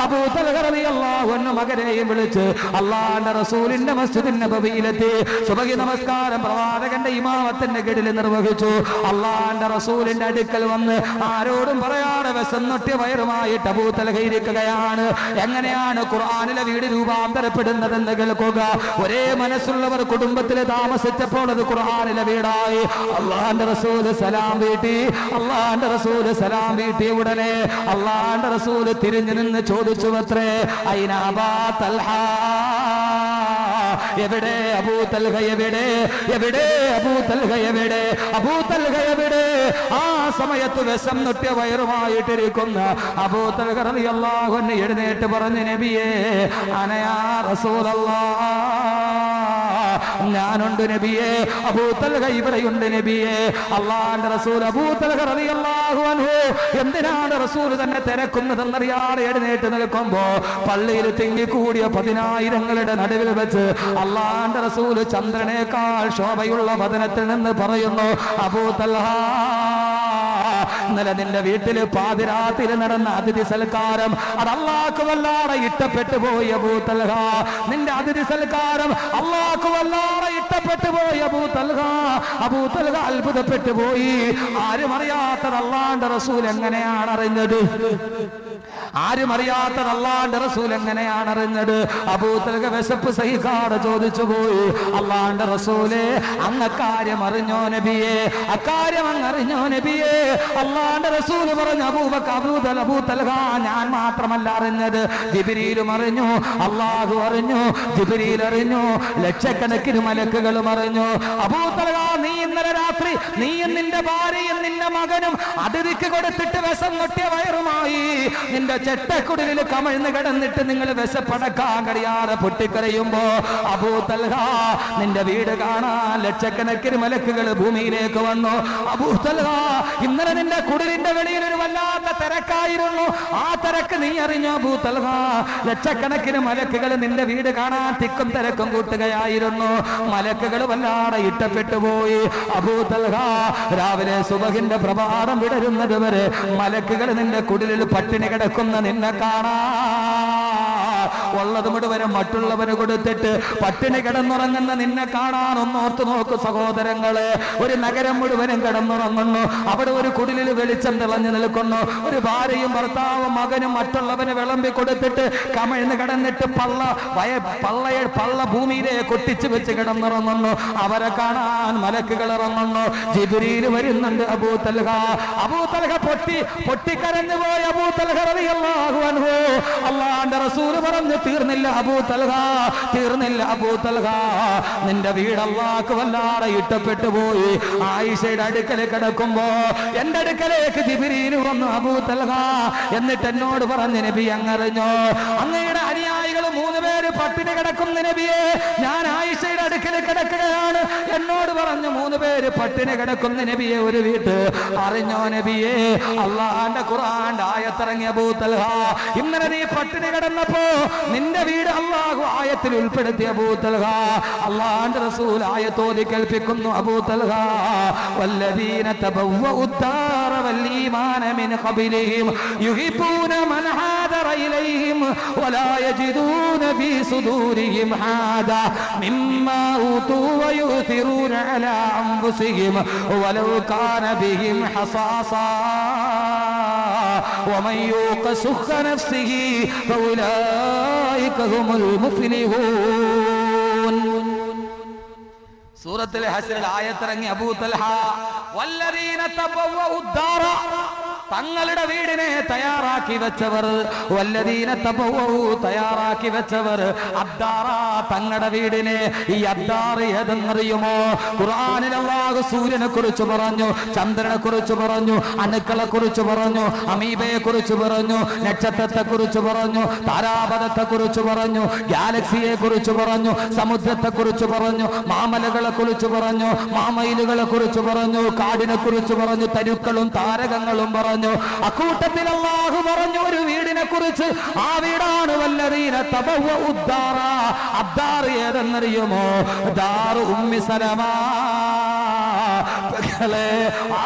അബൂ തൽഹ റളിയല്ലാഹു അൻഹു മകനെയും വിളിച്ച് അല്ലാഹുവിന്റെ റസൂലിന്റെ മസ്ജിദുൻ നബവിയിലെത്തി. സുബഹി നമസ്കാരം പ്രവാചകന്റെ ഇമാമത്തിന്റെ കീഴിൽ നിർവഹിച്ചു. അല്ലാഹുവിന്റെ റസൂലിന്റെ അടുക്കൽ വന്ന് ആരോടും പറയാതെ വിശന്നൊട്ടിയ വയറുമായിട്ട് അബൂ തൽഹ ഇരിക്കുകയാണ്. എങ്ങനെയാണ് ഖുർആനിലെ വീട് രൂപാന്തരപ്പെടുന്നതെന്ന് കേൾക്കുക. ഒരേ മനസ്സുള്ളവർ കുടുംബത്തിൽ താമസിച്ചപ്പോൾ അത് ഖുർആനിലെ വീടായി. അല്ലാഹുവിന്റെ റസൂൽ സലാം വീട്ടി. അല്ലാഹുവിന്റെ റസൂൽ സലാം വീട്ടിയ ഉടനെ അല്ലാഹുവിന്റെ റസൂൽ തിരിഞ്ഞു നിന്ന് ചോദിച്ചു, അത്രേ, ഐന അബാ തൽഹ, എവിടെ അബൂ തൽഹ? എവിടെ എവിടെ അബൂ തൽഹ? എവിടെ അബൂ തൽഹ? എവിടെ? ആ സമയത്ത് വിഷം നുട്ടിയ വയറുമായിട്ടിരിക്കുന്ന അബൂ തൽഹ റളിയല്ലാഹു അൻഹു എഴുന്നേറ്റ് പറഞ്ഞു, നബിയേ അനയാ റസൂലല്ലാഹ്, ഞാനുണ്ട് നബിയേ. അബൂ തൽഹ ഇവിടെയുണ്ട് നബിയേ. അല്ലാഹുവിന്റെ റസൂൽ അബൂ തൽഹ റളിയല്ലാഹു അൻഹു എന്തിനാണ് റസൂൽ തന്നെ തിരക്കുന്നതെന്നറിയാതെ എഴുന്നേറ്റ് നിൽക്കുമ്പോ പള്ളിയിൽ തിങ്ങിക്കൂടിയ 10,000ങ്ങളുടെ നടുവിൽ വെച്ച് അല്ലാഹുവിന്റെ റസൂൽ ചന്ദ്രനേക്കാൾ ശോഭയുള്ള വദനത്തിൽ നിന്ന് പറയുന്നു, അബൂ തൽഹ, ഇന്നലെ നിന്റെ വീട്ടിൽ പാതിരാത്രിയിൽ നടന്ന അതിഥി സൽക്കാരം അത് അല്ലാഹുക്ക് വല്ലാതെ ഇഷ്ടപ്പെട്ടു പോയി അബൂ തൽഹ. നിന്റെ അതിഥി സൽക്കാരം അല്ലാഹുക്ക് വല്ലാതെ ഇഷ്ടപ്പെട്ടു പോയി അബൂ തൽഹ. അബൂ തൽഹ അത്ഭുതപ്പെട്ടു പോയി. ആരും അറിയാത്തത് അല്ലാഹുവിന്റെ റസൂൽ എങ്ങനെയാണ് അറിഞ്ഞത്? ആരും അറിയാത്തത് അല്ലാഹുവിന്റെ റസൂൽ എങ്ങനെയാണ് അറിഞ്ഞത്? അബൂ തൽഹ വിശപ്പ് സഹിക്കാതെ ചോദിച്ചു പോയി, അല്ലാഹുവിന്റെ റസൂലേ, അങ്ങ് അക്കാര്യം അറിഞ്ഞോ നബിയേ? അക്കാര്യം അങ്ങ് അറിഞ്ഞോ നബിയേ? അല്ലാഹുവിന്റെ റസൂൽ പറഞ്ഞു, അബൂ തൽഹ, ഞാൻ മാത്രമല്ല അറിഞ്ഞത്, ജിബ്രീലും അറിഞ്ഞു, അല്ലാഹു അറിഞ്ഞു, ജിബ്രീൽ അറിഞ്ഞു, ലക്ഷക്കണക്കിന് മലക്കുകളും അറിഞ്ഞു. അബൂ തൽഹ, നീ ഇന്നലെ രാത്രി നീയും നിന്റെ ഭാര്യയും നിന്റെ മകനും അതിഥിക്ക് കൊടുത്തിട്ട് വിഷം മുട്ടിയ വയറുമായി നിന്റെ ചെട്ടക്കുടലിൽ കമിഴ്ന്ന് കിടന്നിട്ട് നിങ്ങൾ വിശപ്പടക്കാൻ കഴിയാതെ പൊട്ടിക്കരയുമ്പോ അബൂ തൽഹ, നിന്റെ വീട് കാണാൻ ലക്ഷക്കണക്കിന് മലക്കുകൾ ഭൂമിയിലേക്ക് വന്നു. അബൂ തൽഹ, ഇന്നലെ നിന്റെ കുടിലിന്റെ വെളിയിൽ ഒരു വല്ലാത്ത തിരക്കായിരുന്നു. ആ തിരക്ക് നീ അറിഞ്ഞോ അബൂ തൽഹ? ലക്ഷക്കണക്കിന് മലക്കുകൾ നിന്റെ വീട് കാണാൻ തിക്കും തിരക്കും കൂട്ടുകയായിരുന്നു. മലക്കുകൾ വല്ലാതെ ഇഷ്ടപ്പെട്ടു പോയി. അബൂ തൽഹ, രാവിലെ സുബഹിന്റെ പ്രഭാതം വിടരുന്നത് വരെ മലക്കുകൾ നിന്റെ കുടിലിൽ പട്ടിണി കിടക്കുന്ന നിന്നെ കാണാ, ഉള്ളത് മുഴുവനും മറ്റുള്ളവന് കൊടുത്തിട്ട് പട്ടിണി കിടന്നുറങ്ങുന്ന നിന്നെ കാണാൻ ഒന്നോർത്ത് നോക്കു സഹോദരങ്ങളെ. ഒരു നഗരം മുഴുവനും കിടന്നുറങ്ങുന്നു. അവിടെ ഒരു കുടിലിൽ വെളിച്ചം തിളഞ്ഞു നിൽക്കുന്നു. ഒരു ഭാര്യയും ഭർത്താവും മകനും മറ്റുള്ളവന് വിളമ്പി കൊടുത്തിട്ട് കമിഴ്ന്ന് കിടന്നിട്ട് പള്ള ഭൂമിയിലെ കൊട്ടിച്ചു വെച്ച് കിടന്നുറങ്ങുന്നു. അവരെ കാണാൻ മലക്കുകൾ ഇറങ്ങുന്നു. ജിബ്രീൽ വരുന്നുണ്ട്. അബൂ തൽഹ, അബൂ തൽഹ പൊട്ടിക്കരഞ്ഞു പോയി. അബൂ തൽഹ റളിയല്ലാഹു അൻഹു, അല്ലാഹുവിന്റെ റസൂൽ പറഞ്ഞു, തീർന്നില്ല അബൂ തൽഹ, തീർന്നില്ല അബൂ തൽഹ, നിന്റെ വീട് അല്ലാഹുക്ക് വല്ലാതെ ഇഷ്ടപ്പെട്ടു പോയി. ആയിഷയുടെ അടുക്കൽ കിടക്കുമ്പോ എന്റെ അടുക്കലേക്ക് ജിബ്രീൽ വന്നു അബൂ തൽഹ. എന്നിട്ട് എന്നോട് പറഞ്ഞു, നബി അങ്ങറിഞ്ഞോ അങ്ങയുടെ അനുയായികൾ 3 പേര് പട്ടിണി കിടക്കുന്ന നബിയെ? ഞാൻ ആയിഷയുടെ അടുക്കൽ കിടക്കുകയാണ്. എന്നോട് പറഞ്ഞു 3 പേര് പട്ടിണി കിടക്കുന്ന നബിയെ ഒരു വീട്ട്. അറിഞ്ഞോ നബിയെ? അല്ലാഹുവിന്റെ ഖുർആന്റെ ആയത്തിറങ്ങിയ അബൂ തൽഹ, ഇന്നലെ നീ പട്ടിണി കിടന്നപ്പോ നിന്റെ വീട് അല്ലാഹു ആയത്തിൽ ഉൾപ്പെടുത്തിയ അബൂ തൽഹ. അല്ലാഹുവിന്റെ റസൂൽ ആയത്തോതി കേൾപ്പിക്കുന്നു, അബൂ തൽഹ, വല്ലദീന തബവ്വഉ الدار والإيمان من قبلهم يحبون من هاجر إليهم ولا يجدون في صدورهم حاجة مما أوتوا ويؤثرون على أنفسهم ولو كان بهم خصاصة ومن يوق شح نفسه فأولئك هم المفلحون. സൂറത്തുൽ ഹശ്റിൽ ആയത്തിറങ്ങി അബൂ തൽഹ, വല്ലദീന തബവ്വഉ الدار, തങ്ങളുടെ വീടിനെ തയ്യാറാക്കി വെച്ചവർ, വല്ലദീന തബവ്വഉ, തയ്യാറാക്കി വെച്ചവർ, അദ്ദാറ, തങ്ങളുടെ വീടിനെ. ഈ അദ്ദാർ ഏതെന്നറിയുമോ? ഖുർആനിൽ അല്ലാഹു സൂര്യനെ കുറിച്ച് പറഞ്ഞു, ചന്ദ്രനെ കുറിച്ച് പറഞ്ഞു, അണുക്കളെ കുറിച്ച് പറഞ്ഞു, അമീബയെ കുറിച്ച് പറഞ്ഞു, നക്ഷത്രത്തെ കുറിച്ച് പറഞ്ഞു, താരാപഥത്തെ കുറിച്ച് പറഞ്ഞു, ഗാലക്സിയെ കുറിച്ച് പറഞ്ഞു, സമുദ്രത്തെ കുറിച്ച് പറഞ്ഞു, മാമലകളെ കുറിച്ച് പറഞ്ഞു, മാമയിലുകളെ കുറിച്ച് പറഞ്ഞു, കാടിനെ കുറിച്ച് പറഞ്ഞു, തരുക്കളും താരകങ്ങളും പറഞ്ഞു. അക്കൂട്ടത്തിൽ അല്ലാഹു പറഞ്ഞു ഒരു വീടിനെ കുറിച്ച്. ആ വീടാണ് വല്ലദീന തബവ്വഉ الدار. അദ്ദാർ ഏതെന്നറിയുമോ? ദാർ ഉമ്മി സലമ.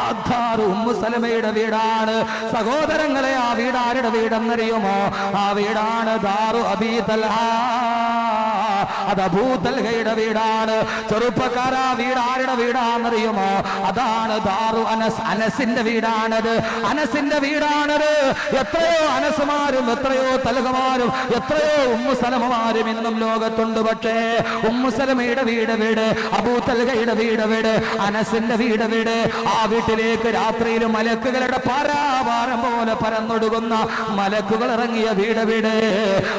ആദ്ദാർ ഉമ്മു സലമയുടെ വീടാണ്. സഹോദരങ്ങളെ, ആ വീട് ആരുടെ വീടെന്നറിയുമോ? ആ വീടാണ് ദാറു അബീ തൽഹ. അത് അബൂ തൽഹയുടെ വീടാണ്. ചെറുപ്പക്കാരാ, വീട് ആരുടെ വീടാണെന്നറിയുമോ? അതാണ് ദാറു അനസ്. അനസിന്റെ വീടാണത്. അനസിന്റെ വീടാണത്. എത്രയോ അനസുമാരും എത്രയോ തൽഹമാരും എത്രയോ ഉമ്മു സലമമാരും ഇന്നും ലോകത്തുണ്ട്. പക്ഷേ ഉമ്മു സലമയുടെ വീട് വീട്, അബൂ തൽഹയുടെ വീട് വീട്, അനസിന്റെ വീട് വീട്. വീട്. ആ വീട്ടിലേക്ക് രാത്രിയിൽ മലക്കുകളുടെ പാരാവാരം പോലെ പരന്നൊടുകുന്ന മലക്കുകൾ ഇറങ്ങിയ വീട്.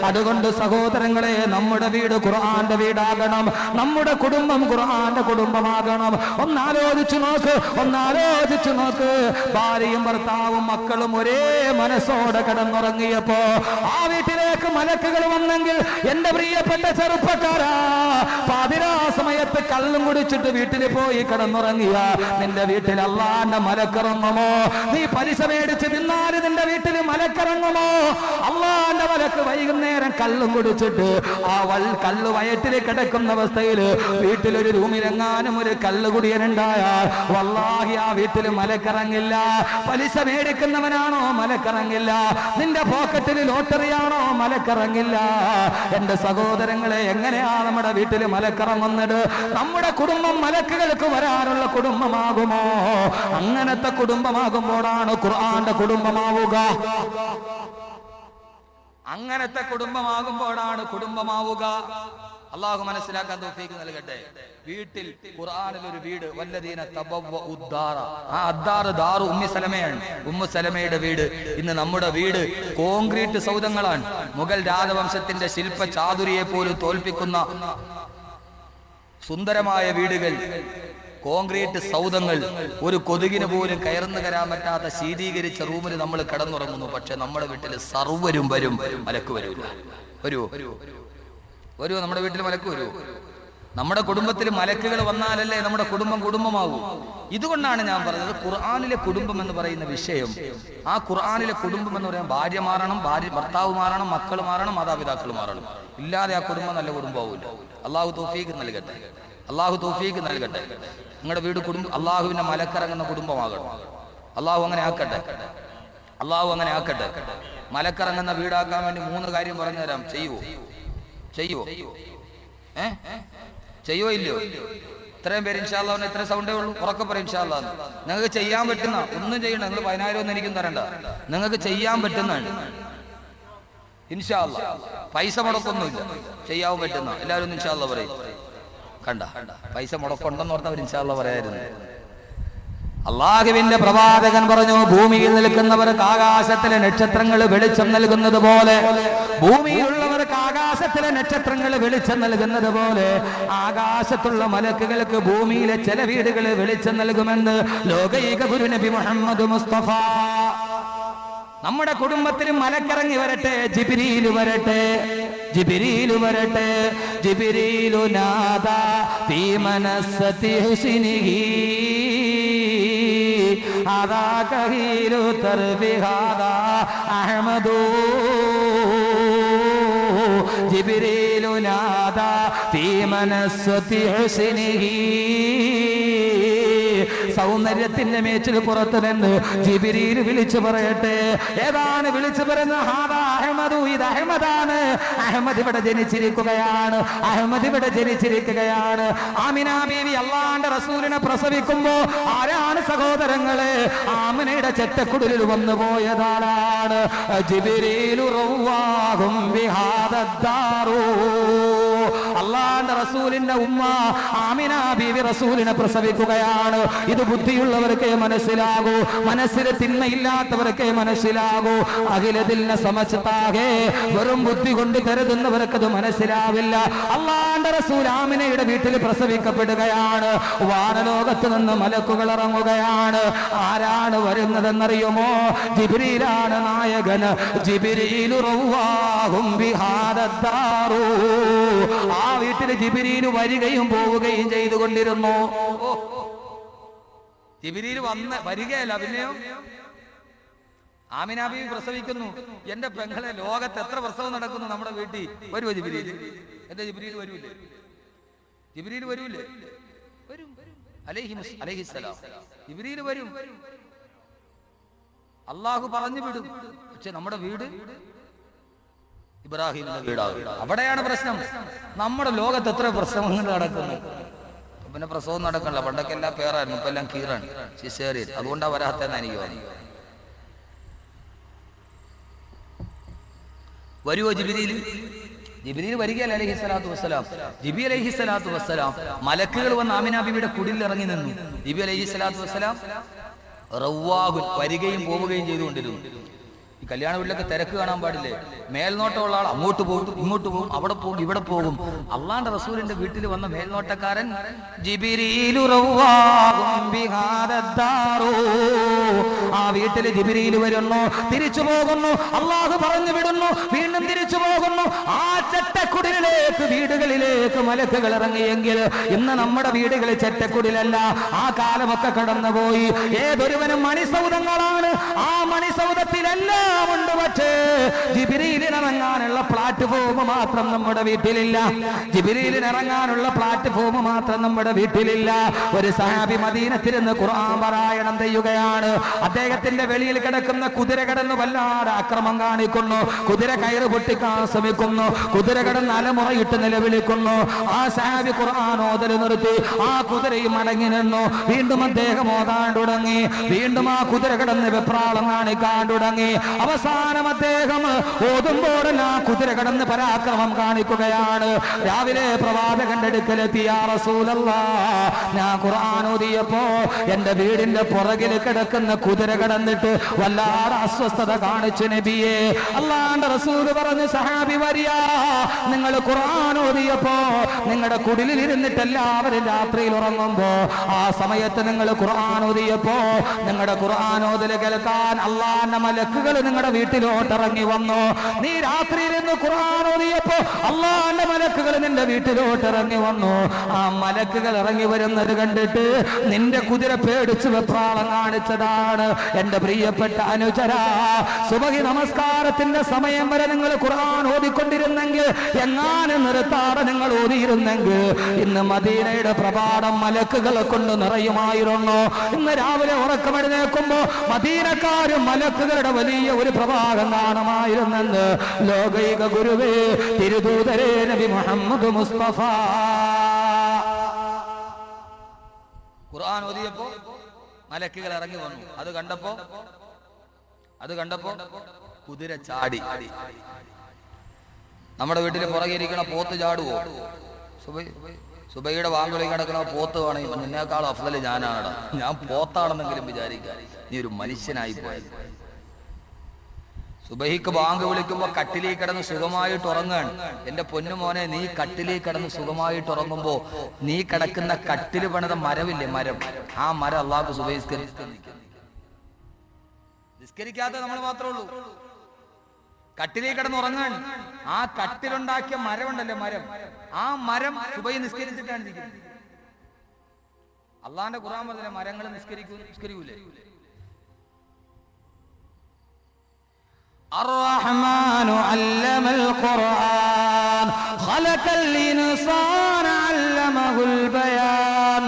അതുകൊണ്ട് സഹോദരങ്ങളെ, നമ്മുടെ വീട് ഖുർആന്റെ വീടാകണം. നമ്മുടെ കുടുംബം ഖുർആന്റെ കുടുംബമാകണം. ഒന്നാലോചിച്ചു നോക്ക്. ഭാര്യയും ഭർത്താവും മക്കളും ഒരേ മനസ്സോടെ കിടന്നുറങ്ങിയപ്പോ ആ വീട്ടിലേക്ക് മലക്കുകൾ വന്നെങ്കിൽ, എന്റെ പ്രിയപ്പെട്ട ചെറുപ്പക്കാരാ, പാതിരാ സമയത്ത് കള്ളും കുടിച്ചിട്ട് വീട്ടിൽ പോയി കിടന്നുറങ്ങിയ നിന്റെ വീട്ടിൽ അള്ളാന്റെ മലക്കിറങ്ങുമോ? നീ പലിശ മേടിച്ച് തിന്നാല് നിന്റെ വീട്ടിൽ മലക്കിറങ്ങുമോ? അള്ളാന്റെ മലക്ക് വൈകുന്നേരം കള്ളും കുടിച്ചിട്ട് ആ കള്ളു വയറ്റിൽ കിടക്കുന്ന അവസ്ഥയിൽ വീട്ടിലൊരു റൂമിലെങ്ങാനും ഒരു കള്ളുകുടിയനുണ്ടായാൽ വല്ലാഹി ആ വീട്ടിൽ മലക്കിറങ്ങില്ല. പലിശ മേടിക്കുന്നവനാണോ മലക്കിറങ്ങില്ല. നിന്റെ പോക്കറ്റിൽ ലോട്ടറിയാണോ മലക്കിറങ്ങില്ല. എന്റെ സഹോദരങ്ങളെ, എങ്ങനെയാ നമ്മുടെ വീട്ടിൽ മലക്കിറങ്ങുന്നത്? നമ്മുടെ കുടുംബം മലക്കുകൾക്ക് വരാനുള്ള കുടുംബമാകുമോ? അങ്ങനത്തെ കുടുംബമാകുമ്പോഴാണ് ഖുർആന്റെ കുടുംബമാവുക. അങ്ങനത്തെ കുടുംബമാകുമ്പോഴാണ് കുടുംബമാവുക. അള്ളാഹു മനസ്സിലാക്കാൻ തൗഫീഖ് നൽകട്ടെ. വീട്ടിൽ ഖുർആനിൽ ഒരു വീട്, വല്ലദീന തബവ്വഉ ഉദ്ദാറ. ആ അദ്ദാർ ദാറു ഉമ്മി സലമയാണ്. ഉമ്മു സലമയുടെ വീട്. ഇന്ന് നമ്മുടെ വീട് കോൺക്രീറ്റ് സൗധങ്ങളാണ്. മുഗൾ രാജവംശത്തിന്റെ ശില്പ ചാതുരിയെ പോലും തോൽപ്പിക്കുന്ന സുന്ദരമായ വീടുകൾ, കോൺക്രീറ്റ് സൗധങ്ങൾ. ഒരു കൊതുകിന് പോലും കയർന്നു കയറാൻ പറ്റാത്ത ശീതീകരിച്ച റൂമിൽ നമ്മൾ കിടന്നുറങ്ങുന്നു. പക്ഷെ നമ്മുടെ വീട്ടിൽ സർവ്വരും വരും, മലക്ക് വരൂല. വരുമോ? നമ്മുടെ വീട്ടിൽ മലക്ക് വരുമോ? നമ്മുടെ കുടുംബത്തിൽ മലക്കുകൾ വന്നാലല്ലേ നമ്മുടെ കുടുംബം കുടുംബമാവൂ. ഇതുകൊണ്ടാണ് ഞാൻ പറഞ്ഞത്, ഖുർആനിലെ കുടുംബം എന്ന് പറയുന്ന വിഷയം, ആ ഖുർആനിലെ കുടുംബം എന്ന് പറയാൻ ഭാര്യ മാറണം, ഭർത്താവ് മാറണം, മക്കൾ മാറണം, മാതാപിതാക്കൾ മാറണം. ഇല്ലാതെ ആ കുടുംബം നല്ല കുടുംബമാവില്ല. അള്ളാഹു തൗഫീഖ് നൽകട്ടെ. അള്ളാഹു തൗഫീഖ് നൽകട്ടെ. നിങ്ങളുടെ വീട് കുടുംബം അള്ളാഹുവിന്റെ മലക്കിറങ്ങുന്ന കുടുംബമാകണം. അള്ളാഹു അങ്ങനെ ആക്കട്ടെ. അള്ളാഹു അങ്ങനെ ആക്കട്ടെ. മലക്കിറങ്ങുന്ന വീടാക്കാൻ വേണ്ടി 3 കാര്യം പറഞ്ഞു തരാം. ചെയ്യുവോ? ചെയ്യോ ഇല്ലയോ? ഇത്രയും പേര് ഇൻഷാ അല്ലാഹ് ഇത്ര സൗണ്ടേ ഉള്ളൂ. ഉറക്കെ പറയും ഇൻഷാ അല്ലാഹ്. നിങ്ങൾക്ക് ചെയ്യാൻ പറ്റുന്ന ഒന്നും ചെയ്യണ്ട. നിങ്ങൾ 10,000 ഒന്നും എനിക്കും തരണ്ട. നിങ്ങൾക്ക് ചെയ്യാൻ പറ്റുന്നതാണ് ഇൻഷാ അല്ലാഹ്. പൈസ മുടക്കൊന്നുമില്ല. ചെയ്യാൻ പറ്റുന്ന എല്ലാവരും ഇൻഷാ അല്ലാഹ് പറയും. കണ്ട, പൈസ മുടക്കുണ്ടെന്ന് ഓർത്തവർ ഇൻഷാ അല്ലാഹ് പറയായിരുന്നു. അള്ളാഹുവിന്റെ പ്രവാചകൻ പറഞ്ഞു, ഭൂമിയിൽ നിൽക്കുന്നവർക്ക് ആകാശത്തിലെ നക്ഷത്രങ്ങൾ വെളിച്ചം നൽകുന്നത് പോലെ, ഭൂമിയിലുള്ളവർക്ക് ആകാശത്തിലെ നക്ഷത്രങ്ങൾ വെളിച്ചം നൽകുന്നത് പോലെ ആകാശത്തുള്ള മലക്കുകൾക്ക് ഭൂമിയിലെ ചില വീടുകൾ വെളിച്ചം നൽകുമെന്ന് ലോകൈക ഗുരു നബി മുഹമ്മദ് മുസ്തഫ. നമ്മുടെ കുടുംബത്തിൽ മലക്കിറങ്ങി വരട്ടെ, ജിബ്രീൽ വരട്ടെ. ജിബ്രീലു നാദാ ഫീ മനസ്സതി ഹുസ്നിഹി ഹാദാ കഹീലു തർബി ഹാദാ അഹ്മദു. ജിബ്രീലു നാദാ ഫീ മനസ്സതി ഹുസ്നിഹി. സൗന്ദര്യത്തിന്റെ മേച്ചിൽ പുറത്തു നിന്ന് ജിബ്രീൽ വിളിച്ചു പറയട്ടെ. ഏതാണ് വിളിച്ചു പറയുന്നത്? ഹാദാ അഹ്മദു, ഇത് അഹ്മദാണ്. അഹ്മദ് ഇവിടെ ജനിച്ചിരിക്കുകയാണ്. ആമിന ബീവി അല്ലാഹുവിന്റെ റസൂലിനെ പ്രസവിക്കുമ്പോ ആരാണ് സഹോദരങ്ങളെ? ആമിനയുടെ ചെറ്റക്കുടലിൽ വന്നു പോയതാരാണ്? ജിബ്രീലു റവ്വാഹും ബിഹാദദ്ദാറു. അല്ലാഹുവിന്റെ റസൂലിന്റെ ഉമ്മ ആമിന ബീവി റസൂലിനെ പ്രസവിക്കുകയാണ്. ഇത് ബുദ്ധിയുള്ളവർക്കേ മനസ്സിലാകൂ, മനസ്സിന് തിന്മയില്ലാത്തവർക്കേ മനസ്സിലാകൂ. അഖിലദിൽന സമസ്താകെ വെറും ബുദ്ധി കൊണ്ട് കരുതുന്നവർക്കത് മനസ്സിലാവില്ല. അല്ലാഹുവിന്റെ റസൂൽ ആമിനയുടെ വീട്ടിൽ പ്രസവിക്കപ്പെടുകയാണ്. വാനലോകത്ത് നിന്ന് മലക്കുകൾ ഇറങ്ങുകയാണ്. ആരാണ് വരുന്നതെന്നറിയുമോ? ജിബ്രീലാണ് നായകൻ. ജിബ്രീലു റവ്വാഹും ബിഹാദദ്ദാറു. ആ വീട്ടിൽ ജിബ്രീൽ വരികയും പോവുകയും ചെയ്തുകൊണ്ടിരുന്നു. ജിബ്രീൽ വരികയല്ല, പിന്നെയോ ആമിന ബീവി പ്രസവിക്കുന്നു. എന്റെ പെങ്ങളെ, ലോകത്ത് എത്ര പ്രസവം നടക്കുന്നു നമ്മുടെ വീട്ടിൽ. വരുമോ ജിബ്രീൽ? എന്റെ ജിബ്രീൽ വരൂലേ? വരും. അലൈഹിസ്സലാം ജിബ്രീൽ വരും. അള്ളാഹു പറഞ്ഞു വിടും. പക്ഷെ നമ്മുടെ വീട് ഇബ്രാഹിമിന്റെ വീടാകും. അവിടെയാണ് പ്രശ്നം. നമ്മുടെ ലോകത്ത് എത്ര പ്രസവങ്ങൾ നടക്കുന്നു. പിന്നെ പ്രസവം നടക്കണില്ല. പണ്ടൊക്കെ എല്ലാം പേരായിരുന്നു, ഇപ്പൊ എല്ലാം കീറാണ്, സിസേറിയൻ. അതുകൊണ്ടാ വരാത്തെന്ന് എനിക്ക് തോന്നി. വരുവോ ജിബ്രീൽ? ജിബ്രീൽ വരികയല്ല അലൈഹിസ്സലാത്തു വസ്സലാം. ജിബി അലൈഹിസ്സലാത്തു വസ്സലാം മലക്കുകൾ വന്ന് ആമിന ബീവിയുടെ കുടിലിൽ ഇറങ്ങി നിന്നു. ജിബി അലൈഹിസ്സലാത്തു വസ്സലാം റവ്വാഹുൻ വരികയും പോവുകയും ചെയ്തുകൊണ്ടിരുന്നു. ഈ കല്യാണ വീട്ടിലൊക്കെ തിരക്ക് കാണാൻ പാടില്ലേ? മേൽനോട്ടമുള്ള ആൾ അങ്ങോട്ട് പോകും, ഇങ്ങോട്ട് പോകും, അവിടെ പോകും, ഇവിടെ പോകും. അള്ളാന്റെ റസൂലിന്റെ വീട്ടിൽ വന്ന മേൽനോട്ടക്കാരൻ ജിബ്രീലു റവ്വാഹും ബിഹാദദ്ദാറു. ആ വീട്ടിൽ ജിബ്രീൽ വരുന്നു, തിരിച്ചു പോകുന്നു, അള്ളാഹു പറഞ്ഞു വിടുന്നു, വീണ്ടും തിരിച്ചു പോകുന്നു. ആ ചെറ്റക്കുടിലേക്ക് വീടുകളിലേക്ക് മലക്കുകൾ ഇറങ്ങിയെങ്കിൽ ഇന്ന് നമ്മുടെ വീടുകളിൽ ചെറ്റക്കുടിലല്ല. ആ കാലമൊക്കെ കടന്നുപോയി. ഏതൊരുവനും മണിസൗധങ്ങളാണ്. ആ മണിസൗധത്തിലെല്ലാം ഉണ്ട്. പക്ഷേ ജിബ്രീലിനിറങ്ങാനുള്ള പ്ലാറ്റ്ഫോം മാത്രം നമ്മുടെ വീട്ടിലില്ല. ജിബ്രീലിനിറങ്ങാനുള്ള പ്ലാറ്റ്ഫോം മാത്രം നമ്മുടെ വീട്ടിലില്ല. ഒരു സഹാബി മദീനത്തിരുന്ന് ഖുർആൻ പാരായണം ചെയ്യുകയാണ്. അദ്ദേഹത്തിന്റെ വെളിയിൽ കിടക്കുന്ന കുതിര കിടന്ന് വല്ലാതെ അക്രമം കാണിക്കുന്നു. കുതിര കയറ് പൊട്ടിക്കാൻ ശ്രമിക്കുന്നു. കുതിര കിടന്ന് അലമുറയിട്ട് നിലവിളിക്കുന്നു. ആ സഹാബി ഖുർആൻ ഓതൽ നിർത്തി. ആ കുതിരയും മടങ്ങി നിന്നു. വീണ്ടും അദ്ദേഹം ഓതാൻ തുടങ്ങി. വീണ്ടും ആ കുതിര കിടന്ന് വെപ്രാളം കാണിക്കാൻ തുടങ്ങി. അവസാനം അദ്ദേഹം ഓതുമ്പോഴെല്ലാം കുതിര കടന്ന് പരാക്രമം കാണിക്കുകയാണ്. രാവിലെ പ്രവാചകന്റെ അടുക്കലെത്തി, യാ റസൂലല്ലാഹ്, ഞാൻ ഖുർആൻ ഓതിയപ്പോ എന്റെ വീടിന്റെ പുറകിൽ കിടക്കുന്ന കുതിര കടന്നിട്ട് വല്ലാതെ അസ്വസ്ഥത കാണിച്ചു നബിയെ. അല്ലാഹുവിന്റെ റസൂൽ പറഞ്ഞു, സഹാബി വരിയ, നിങ്ങൾ ഖുർആൻ ഓതിയപ്പോ നിങ്ങളുടെ കുടിലിൽ ഇരുന്നിട്ട് എല്ലാവരും രാത്രിയിൽ ഉറങ്ങുമ്പോ ആ സമയത്ത് നിങ്ങൾ ഖുർആൻ ഓതിയപ്പോ നിങ്ങളുടെ ഖുർആൻ ഓതൽ കേൾക്കാൻ അള്ളാന്റെ മലക്കുകൾ നിങ്ങളുടെ വീട്ടിലോട്ട് ഇറങ്ങി വന്നു. നീ രാത്രിയിൽ നിന്ന് ഖുർആൻ ഓതിയപ്പോ അള്ളാന്റെ മലക്കുകൾ നിന്റെ വീട്ടിലോട്ട് ഇറങ്ങി വന്നു. ആ മലക്കുകൾ ഇറങ്ങി വരുന്നത് കണ്ടിട്ട് നിന്റെ കുതിര പേടിച്ച് വെപ്രാളം കാണിച്ചതാണ്. എന്റെ പ്രിയപ്പെട്ട അനുചരാ, സുബഹി നമസ്കാരത്തിന്റെ സമയം വരെ നിങ്ങൾ ഖുർആൻ ഓതിക്കൊണ്ടിരുന്നെങ്കിൽ, എങ്ങാനും നിർത്താതെ നിങ്ങൾ ഓതിയിരുന്നെങ്കിൽ ഇന്ന് മദീനയുടെ പ്രഭാതം മലക്കുകളെ കൊണ്ട് നിറയുമായിരുന്നു. ഇന്ന് രാവിലെ ഉറക്കമെഴുന്നേൽക്കുമ്പോ മദീനക്കാരും മലക്കുകളുടെ വലിയ ഒരു പ്രഭാതം കാണുമായിരുന്നെന്ന് ലോകൈക ഗുരുവേ തിരുദൂതരേ നബി മുഹമ്മദ് മുസ്തഫ. ഖുർആൻ ഓതിയപ്പോ മലക്കുകൾ ഇറങ്ങി വന്നു. അത് കണ്ടപ്പോ കുതിര ചാടി. നമ്മുടെ വീട്ടിൽ പുറകെ ഇരിക്കണ പോത്ത് ചാടുവോ? സുബൈയുടെ വാങ്കുളി കിടക്കണ പോത്ത് വേണമെങ്കിൽ നിന്നേക്കാളും അഫ്ദല് ഞാനാണ്. ഞാൻ പോത്താണെന്നെങ്കിലും വിചാരിക്കാൻ നീ ഒരു മനുഷ്യനായി പോയത്. സുബഹിക്ക് ബാങ്ക് വിളിക്കുമ്പോ കട്ടിലേ കിടന്ന് സുഖമായിട്ട് ഉറങ്ങാണ്. എന്റെ പൊന്നുമോനെ, നീ കട്ടിലേ കിടന്ന് സുഖമായിട്ട് ഉറങ്ങുമ്പോ നീ കിടക്കുന്ന കട്ടില് പണിത മരമില്ലേ, മരം, ആ മരം അള്ളാഹു നിസ്കരിക്കാത്ത നമ്മൾ മാത്രമേ ഉള്ളൂ. കട്ടിലേ കിടന്ന് ഉറങ്ങാൻ ആ കട്ടിലുണ്ടാക്കിയ മരമുണ്ടല്ലോ, മരം, ആ മരം സുബഹി നിസ്കരിച്ചിട്ടാണ് ഇരിക്കുന്നത്. അള്ളാന്റെ ഖുർആൻ പറഞ്ഞ മരങ്ങൾ നിസ്കരിക്കൂലേ? الرحمن علم القرآن خلق الإنسان علمه البيان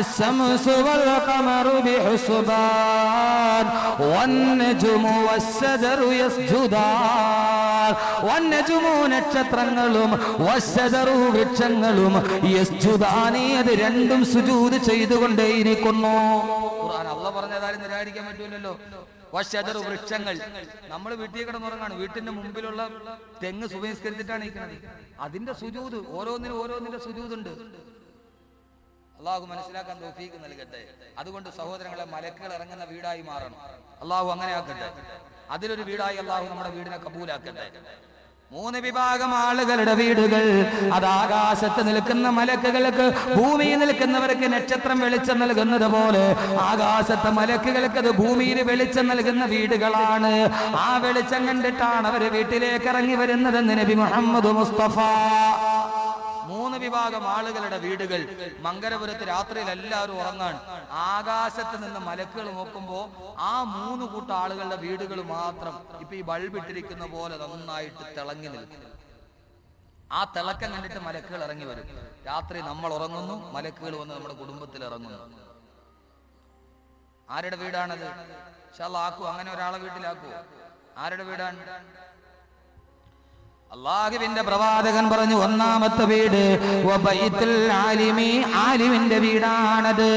الشمس والقمر بحسبان والنجم والشجر يسجدان والنجم നക്ഷത്രങ്ങളും വശജറു വൃക്ഷങ്ങളും യസ്ജുദാനി, അത് രണ്ടും സുജൂദ് ചെയ്തുകൊണ്ടേയിരിക്കുന്നു. ഖുർആൻ അല്ലാഹ് പറഞ്ഞതാരും നിരാകരിക്കാൻ പറ്റൂലല്ലോ. വശജറു വൃക്ഷങ്ങൾ, നമ്മൾ വീട്ടിൽ കിടന്നുറങ്ങാണ്. വീട്ടിന്റെ മുമ്പിലുള്ള തെങ്ങ് സുബഹിസ്കരിച്ചിട്ടാണ് ഇരിക്കുന്നത്. അതിന്റെ സുജൂദ്, ഓരോന്നിന്റെ സുജൂദുണ്ട്. അള്ളാഹു മനസ്സിലാക്കാൻ തൗഫീഖ് നൽകട്ടെ. അതുകൊണ്ട് സഹോദരങ്ങളെ, മലക്കുകൾ ഇറങ്ങുന്ന വീടായി മാറണം. അള്ളാഹു അങ്ങനെ ആക്കട്ടെ. അതിലൊരു വീടായി അള്ളാഹു നമ്മുടെ വീടിനെ കബൂലാക്കട്ടെ. 3 വിഭാഗം ആളുകളുടെ വീടുകൾ, അത് ആകാശത്ത് നിൽക്കുന്ന മലക്കുകൾക്ക്, ഭൂമിയിൽ നിൽക്കുന്നവർക്ക് നക്ഷത്രം വെളിച്ചം നൽകുന്നത് പോലെ ആകാശത്തെ മലക്കുകൾക്ക് അത് ഭൂമിയിൽ വെളിച്ചം നൽകുന്ന വീടുകളാണ്. ആ വെളിച്ചം കണ്ടിട്ടാണ് അവർ വീട്ടിലേക്ക് ഇറങ്ങി വരുന്നതെന്ന് നബി മുഹമ്മദ് മുസ്തഫ. 3 വിഭാഗം ആളുകളുടെ വീടുകൾ. മങ്കരപുരത്ത് രാത്രിയിൽ എല്ലാവരും ഉറങ്ങാൻ ആകാശത്ത് നിന്ന് മലക്കുകൾ നോക്കുമ്പോ ആ 3 കൂട്ടം ആളുകളുടെ വീടുകൾ മാത്രം ഇപ്പൊ ഈ ബൾബിട്ടിരിക്കുന്ന പോലെ നന്നായിട്ട് തിളങ്ങി നിൽക്കും. ആ തിളക്കം കണ്ടിട്ട് മലക്കുകൾ ഇറങ്ങി വരും. രാത്രി നമ്മൾ ഉറങ്ങുന്നു, മലക്കുകൾ വന്ന് നമ്മുടെ കുടുംബത്തിൽ ഇറങ്ങുന്നു. ആരുടെ വീടാണത്? ഇൻഷാ അല്ലാഹ് ആക്കൂ, അങ്ങനെ ഒരാളെ വീട്ടിലാക്കൂ. ആരുടെ വീടാണ്? അല്ലാഹുവിന്റെ പ്രവാചകൻ പറഞ്ഞു, ഒന്നാമത്തെ വീട് വബൈത്തുൽ ആലിമി, ആലിമിന്റെ വീടാണത്.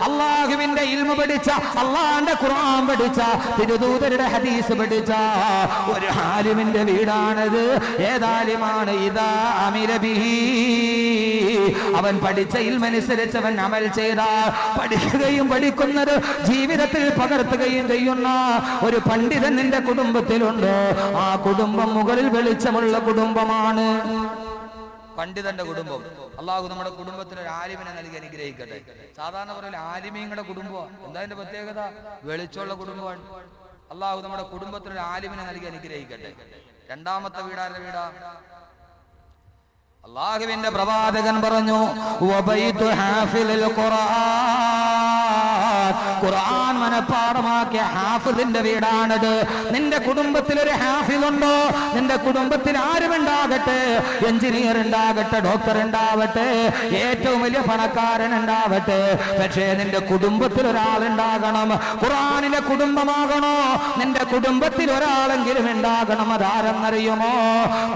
അല്ലാഹുവിന്റെ ഇൽമു പഠിച്ച, അല്ലാഹുവിന്റെ ഖുർആൻ പഠിച്ച, തിരുദൂതരുടെ ഹദീസ് പഠിച്ച ഒരു ആലിമിന്റെ വീടാണത്. ഏതാലിമാണ്? ഇദാ അമില ബിഹി, അവൻ പഠിച്ച ഇൽമനുസരിച്ച് അവൻ അമൽ ചെയ്താൽ, പഠിക്കുകയും പഠിക്കുന്നത് ജീവിതത്തിൽ പകർത്തുകയും ചെയ്യുന്ന ഒരു പണ്ഡിതൻ നിന്റെ കുടുംബത്തിലുണ്ട്. ആ കുടുംബം മുകളിൽ വെളിച്ചമുള്ള കുടുംബമാണ്, പണ്ഡിതന്റെ കുടുംബം. അള്ളാഹു നമ്മുടെ കുടുംബത്തിന് ഒരു ആലിമിനെ നൽകി അനുഗ്രഹിക്കട്ടെ. സാധാരണ പറയൽ ആലിമീങ്ങളുടെ കുടുംബം എന്താ അതിന്റെ പ്രത്യേകത? വെളിച്ചമുള്ള കുടുംബമാണ്. അള്ളാഹു നമ്മുടെ കുടുംബത്തിന് ഒരു ആലിമിനെ നൽകി അനുഗ്രഹിക്കട്ടെ. രണ്ടാമത്തെ വീടാരുടെ വീടാ? അല്ലാഹുവിന്റെ പ്രവാചകൻ പറഞ്ഞു, വബൈതു ഹാഫിലുൽ ഖുർആൻ, ഖുർആൻ മനപ്പാഠമാക്കിയ ഹാഫിലിന്റെ വീടാണത്. നിന്റെ കുടുംബത്തിൽ ഒരു ഹാഫിലുണ്ടോ? നിന്റെ കുടുംബത്തിൽ ആരുമുണ്ടാകട്ടെ, എഞ്ചിനീയർ ഉണ്ടാകട്ടെ, ഡോക്ടർ ഉണ്ടാവട്ടെ, ഏറ്റവും വലിയ പണക്കാരൻ ഉണ്ടാവട്ടെ, പക്ഷേ നിന്റെ കുടുംബത്തിൽ ഒരാളുണ്ടാകണം. ഖുർആനിലെ കുടുംബമാകണോ? നിന്റെ കുടുംബത്തിൽ ഒരാളെങ്കിലും ഉണ്ടാകണം. അതാരെന്നറിയുമോ?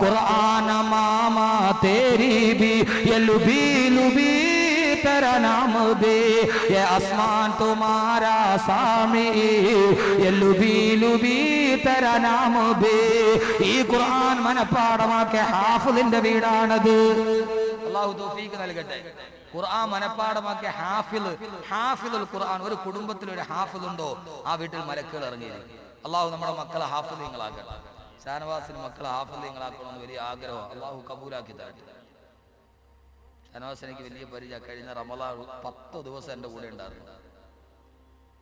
ഖുർആന മാമാ तेरी भी ये लुबी लुबी तेरा नाम भी, ये आसमान तुम्हारा सामी, ये लुबी लुबी तेरा नाम भी. ഈ ഖുർആൻ മനപ്പാഠമാക്കിയ ഹാഫിലിന്റെ വീടാണത്. അല്ലാഹു തൗഫീഖ് നൽകട്ടെ. ഖുർആൻ മനപ്പാഠമാക്കിയ ഹാഫിലുൽ ഖുർആൻ. ഒരു കുടുംബത്തിൽ ഒരു ഹാഫിലുണ്ടോ, ആ വീട്ടിൽ മലക്കുകൾ ഇറങ്ങിയിരിക്കും. അല്ലാഹു നമ്മുടെ മക്കളെ ഹാഫിലുകളാക്കട്ടെ. ഷാനവാസിന് മക്കളെ ഹാഫിലുകളാക്കണമെന്ന് വലിയ ആഗ്രഹം. അല്ലാഹു കബൂലാക്കി തരട്ടെ. ഷാനവാസ് എനിക്ക് വലിയ പരിചയം. കഴിഞ്ഞ റമളാൻ 10 ദിവസം എൻ്റെ കൂടെ ഉണ്ടായിരുന്നു.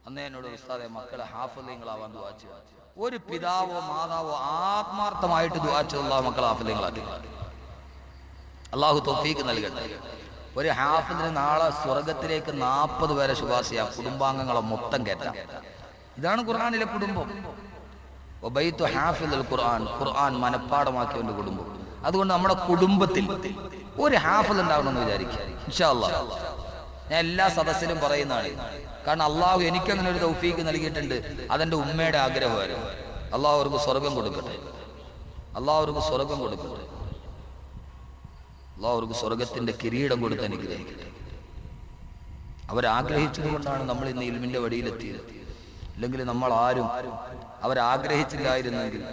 അന്ന് എന്നോട് ഉസ്താദെ മക്കളെ ഹാഫിലുകളാവാൻ ദുആ ചെയ്യുക. ഒരു പിതാവോ മാതാവോ ആത്മാർത്ഥമായിട്ട് ദുആ ചെയ്തുള്ള മക്കളെ ഹാഫിലുകളാക്കി. അല്ലാഹു തൗഫീഖ് നൽകട്ടെ. ഒരു ഹാഫിലിന് നാളെ സ്വർഗത്തിലേക്ക് 40 പേരെ ശുപാർശ, കുടുംബാംഗങ്ങളെ മൊത്തം കയറ്റാം. ഇതാണ് ഖുർആനിലെ കുടുംബം. വബൈതു ഹാഫിലുൽ ഖുർആൻ, ഖുർആൻ മനപ്പാഠമാക്കിയവന്റെ കുടുംബം. അതുകൊണ്ട് നമ്മുടെ കുടുംബത്തിൽ ഒരു ഹാഫിൽ ഉണ്ടാവണമെന്ന് വിചാരിക്കുക. ഇൻഷാ അല്ലാഹ് ഞാൻ എല്ലാ സദസ്സിലും പറയുന്നതാണ്. കാരണം അള്ളാഹു എനിക്കങ്ങനെ ഒരു തൗഫീഖ് നൽകിയിട്ടുണ്ട്. അതെന്റെ ഉമ്മയുടെ ആഗ്രഹമായിരുന്നു. അള്ളാഹു അവർക്ക് സ്വർഗം കൊടുക്കട്ടെ. അള്ളാഹു അവർക്ക് സ്വർഗം കൊടുക്കട്ടെ. അള്ളാഹു അവർക്ക് സ്വർഗത്തിന്റെ കിരീടം കൊടുത്ത് അനുഗ്രഹിക്കട്ടെ. അവരാഗ്രഹിച്ചത് കൊണ്ടാണ് നമ്മൾ ഇന്ന് ഇൽമിന്റെ വഴിയിലെത്തിയത്. അല്ലെങ്കിൽ നമ്മൾ ആരും അവരാഗ്രഹിച്ചില്ലായിരുന്നെങ്കിൽ,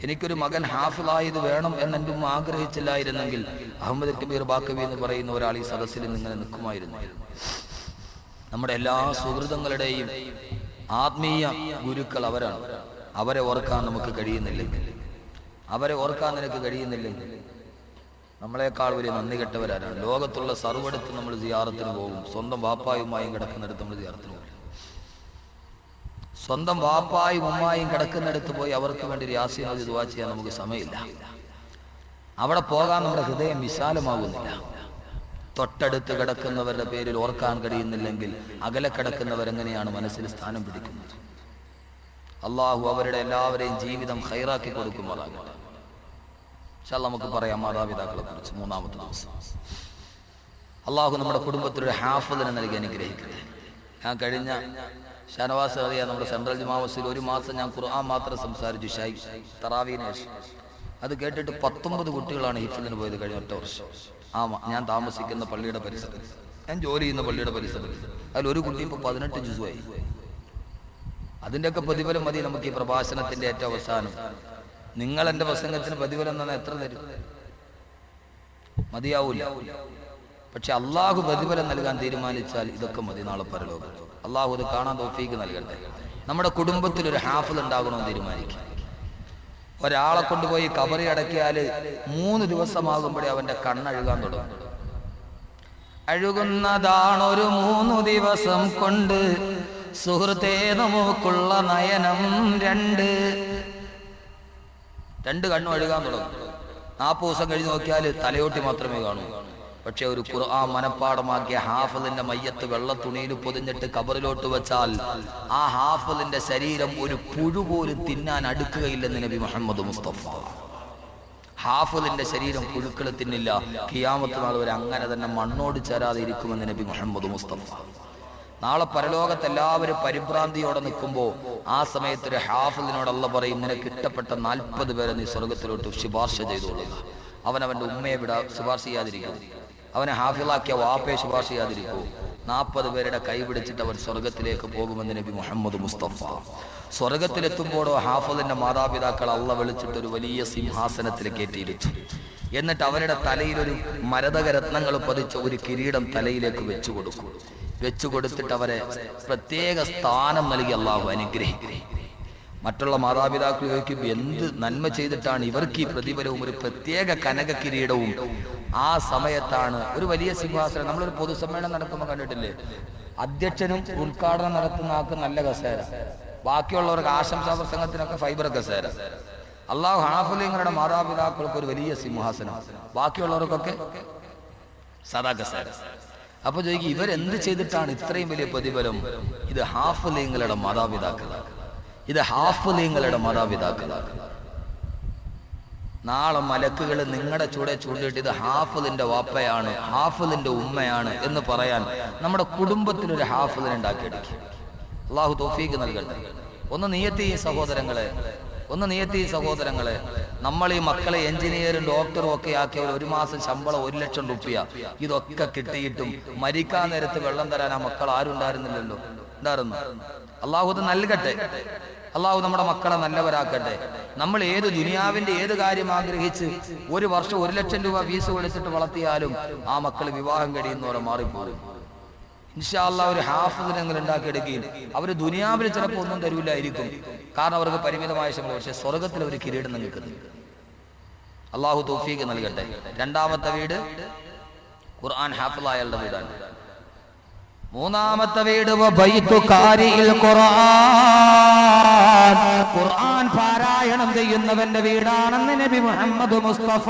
എനിക്കൊരു മകൻ ഹാഫിളായത് വേണം എന്നെൻ്റെ ഉമ്മ ആഗ്രഹിച്ചില്ലായിരുന്നെങ്കിൽ അഹമ്മദ് കബീർ ബാക്കവി എന്ന് പറയുന്ന ഒരാൾ ഈ സദസ്സിൽ ഇങ്ങനെ നിൽക്കുമായിരുന്നു. നമ്മുടെ എല്ലാ സുഹൃതങ്ങളുടെയും ആത്മീയ ഗുരുക്കൾ അവരാണ്. അവരെ ഓർക്കാൻ നമുക്ക് കഴിയുന്നില്ലെങ്കിൽ, നമ്മളെക്കാൾ വലിയ നന്ദി കെട്ടവരാണ്. ലോകത്തുള്ള സർവ്വടത്ത് നമ്മൾ സിയാറത്തിന് പോകും. സ്വന്തം വാപ്പായുമായും കിടക്കുന്നിടത്ത് നമ്മൾ സിയാറത്തിന് പോകും. സ്വന്തം വാപ്പായും ഉമ്മായും കിടക്കുന്നിടത്ത് പോയി അവർക്ക് വേണ്ടി യാസീൻ ഓതി ദുആ ചെയ്യാൻ നമുക്ക് സമയമില്ല. അവിടെ പോകാൻ നമ്മുടെ ഹൃദയം വിശാലമാകുന്നില്ല. തൊട്ടടുത്ത് കിടക്കുന്നവരുടെ പേരിൽ ഓർക്കാൻ കഴിയുന്നില്ലെങ്കിൽ അകലെ കിടക്കുന്നവരെങ്ങനെയാണ് മനസ്സിൽ സ്ഥാനം പിടിക്കുന്നത്? അള്ളാഹു അവരുടെ എല്ലാവരെയും ജീവിതം ഖൈറാക്കി കൊടുക്കുമാറാകട്ടെ. നമുക്ക് പറയാം മാതാപിതാക്കളെ കുറിച്ച്. മൂന്നാമത്തെ ദിവസം അള്ളാഹു നമ്മുടെ കുടുംബത്തിലൊരു ഹാഫിളിനെ നൽകി അനുഗ്രഹിക്കട്ടെ. ഞാൻ കഴിഞ്ഞ ഷാനവാസ് അറിയാം, നമ്മുടെ സെൻട്രൽ ജുമാ മസ്ജിദിൽ 1 മാസം ഞാൻ ഖുർആൻ മാത്രം സംസാരിച്ചു. തറാവീന് ശേഷം അത് കേട്ടിട്ട് 19 കുട്ടികളാണ് ഹിഫ്ളിന് പോയത് കഴിഞ്ഞ 8 വർഷം. ഞാൻ താമസിക്കുന്ന പള്ളിയുടെ പരിസരത്ത്, ഞാൻ ജോലി ചെയ്യുന്ന പള്ളിയുടെ പരിസരത്ത് അതിലൊരു കുട്ടി ഇപ്പോൾ 18 ജുസുമായി. അതിൻ്റെയൊക്കെ പ്രതിഫലം മതി നമുക്ക് ഈ പ്രഭാഷണത്തിന്റെ ഏറ്റവും അവസാനം. നിങ്ങൾ എൻ്റെ പ്രസംഗത്തിന് പ്രതിഫലം തന്നെ എത്ര തരും? മതിയാവൂല. പക്ഷെ അള്ളാഹു പ്രതിഫലം നൽകാൻ തീരുമാനിച്ചാൽ ഇതൊക്കെ മതി നാളെ പരലോകത്ത്. അള്ളാഹു അത് കാണാൻ തൗഫീഖ് നൽകട്ടെ. നമ്മുടെ കുടുംബത്തിൽ ഒരു ഹാഫിൾ ഉണ്ടാകണമെന്ന് തീരുമാനിക്കും. ഒരാളെ കൊണ്ടുപോയി കബറി അടക്കിയാൽ 3 ദിവസമാകുമ്പോഴേ അവന്റെ കണ്ണഴുകാൻ തുടങ്ങും. അഴുകുന്നതാണൊരു 3 ദിവസം കൊണ്ട് സുഹൃത്തേ നമുക്കുള്ള നയനം 2 കണ്ണും അഴുകാൻ തുടങ്ങും. 40 ദിവസം കഴിഞ്ഞ് നോക്കിയാൽ തലയോട്ടി മാത്രമേ കാണൂ. പക്ഷെ ഒരു ഖുർആൻ മനപ്പാഠമാക്കിയ ഹാഫിളിന്റെ മയ്യത്ത് വെള്ളത്തുണിയിൽ പൊതിഞ്ഞിട്ട് കബറിലോട്ട് വെച്ചാൽ ആ ഹാഫിളിന്റെ ശരീരം ഒരു പുഴു പോലും തിന്നാൻ അടുക്കുകയില്ലെന്ന് നബി മുഹമ്മദ് മുസ്തഫ. ഹാഫിളിന്റെ ശരീരം പുഴുക്കൾ തിന്നില്ല. ഖിയാമത്ത് നാൾ വരെ അങ്ങനെ തന്നെ മണ്ണോട് ചേരാതെ ഇരിക്കുമെന്ന് നബി മുഹമ്മദ് മുസ്തഫ. നാളെ പരലോകത്ത് എല്ലാവരും പരിഭ്രാന്തിയോടെ നിൽക്കുമ്പോൾ ആ സമയത്ത് ഒരു ഹാഫിളിനോട് അല്ലാഹു പറയും, നിനക്ക് ഇഷ്ടപ്പെട്ട 40 പേരെ നീ സ്വർഗത്തിലോട്ട് ശുപാർശ ചെയ്തോളുക. അവനവൻ്റെ ഉമ്മയെ ശുപാർശ ചെയ്യാതിരിക്കും, അവനെ ഹാഫിളാക്കിയ വാപ്പയെ ശുപാർശ ചെയ്യാതിരിക്കൂ. 40 പേരുടെ കൈ പിടിച്ചിട്ട് അവൻ സ്വർഗത്തിലേക്ക് പോകുമെന്ന് നബി മുഹമ്മദ് മുസ്തഫ. സ്വർഗത്തിലെത്തുമ്പോഴോ ഹാഫിളിന്റെ മാതാപിതാക്കൾ അല്ലാഹു വിളിച്ചിട്ട് ഒരു വലിയ സിംഹാസനത്തിൽ കയറ്റിയിരിച്ചു. എന്നിട്ട് അവരുടെ തലയിലൊരു മരതക രത്നങ്ങൾ പതിച്ച ഒരു കിരീടം തലയിലേക്ക് വെച്ചു കൊടുത്തിട്ട് അവരെ പ്രത്യേക സ്ഥാനം നൽകി അല്ലാഹു അനുഗ്രഹിക്കും. മറ്റുള്ള മാതാപിതാക്കൾ ചോദിക്കും, എന്ത് നന്മ ചെയ്തിട്ടാണ് ഇവർക്ക് ഈ പ്രതിഫലവും ഒരു പ്രത്യേക കനക കിരീടവും? ആ സമയത്താണ് ഒരു വലിയ സിംഹാസനം. നമ്മളൊരു പൊതുസമ്മേളനം നടക്കുമ്പോൾ കണ്ടിട്ടില്ലേ, അധ്യക്ഷനും ഉദ്ഘാടനം നടത്തുന്ന ആൾക്ക് നല്ല കസേര, ബാക്കിയുള്ളവർക്ക് ആശംസാ പ്രസംഗത്തിനൊക്കെ ഫൈബർ കസേര. അല്ലാഹു ഹാഫിളുകളുടെ മാതാപിതാക്കൾക്ക് ഒരു വലിയ സിംഹാസനം, ബാക്കിയുള്ളവർക്കൊക്കെ സദാ കസേര. അപ്പൊ ചോദിക്കും, ഇവരെന്ത് ചെയ്തിട്ടാണ് ഇത്രയും വലിയ പ്രതിഫലം? ഇത് ഹാഫിളുകളുടെ മാതാപിതാക്കളാണ്, ഇത് ഹാഫിളുകളുടെ മാതാപിതാക്കളാണ്. നാളെ മലക്കുകൾ നിങ്ങളുടെ ചൂണ്ടിട്ട് ഇത് ഹാഫിളിന്റെ വാപ്പയാണ്, ഹാഫിളിന്റെ ഉമ്മയാണ് എന്ന് പറയാൻ നമ്മുടെ കുടുംബത്തിലൊരു ഹാഫിളിനെ ഉണ്ടാക്കിയെടുക്കും. അല്ലാഹു തൗഫീഖ് നൽകട്ടെ. ഒന്ന് നിയത്തി സഹോദരങ്ങളെ, നമ്മൾ ഈ മക്കളെ എഞ്ചിനീയറും ഡോക്ടറും ഒക്കെ ആക്കിയവർ 1 മാസം ശമ്പളം 1 ലക്ഷം രൂപ ഇതൊക്കെ കിട്ടിയിട്ടും മരിക്കാൻ നേരത്ത് വെള്ളം തരാൻ ആ മക്കൾ ആരും ഉണ്ടായിരുന്നില്ലല്ലോ. ഉണ്ടായിരുന്നു. അല്ലാഹു അത് നൽകട്ടെ. അല്ലാഹു നമ്മുടെ മക്കളെ നല്ലവരാക്കട്ടെ. നമ്മൾ ഏത് ദുനിയാവിന്റെ ഏത് കാര്യം ആഗ്രഹിച്ച് 1 വർഷം 1 ലക്ഷം രൂപ ഫീസ് കൊടുത്തിട്ട് വളർത്തിയാലും ആ മക്കൾ വിവാഹം കഴിയുന്നവരെ മാറിപ്പോകും. ഇൻഷാ അല്ലാഹ് ഒരു ഹാഫിളിനെങ്കിലും ഉണ്ടാക്കിയെടുക്കുകയും അവർ ദുനിയാവിൽ ചിലപ്പോൾ ഒന്നും തരൂലായിരിക്കും, കാരണം അവർക്ക് പരിമിതമായ ശമ്പളം. പക്ഷെ സ്വർഗത്തിൽ ഒരു കിരീടം നൽകുന്നു. അല്ലാഹു തൗഫീഖ് നൽകട്ടെ. രണ്ടാമത്തെ വീട് ഖുർആൻ ഹാഫിളായവരുടെ വീടാണ്. മൂന്നാമത്തെ വീട് ഖുർആൻ പാരായണം ചെയ്യുന്നവന്റെ വീടാണെന്ന് നബി മുഹമ്മദ് മുസ്തഫ.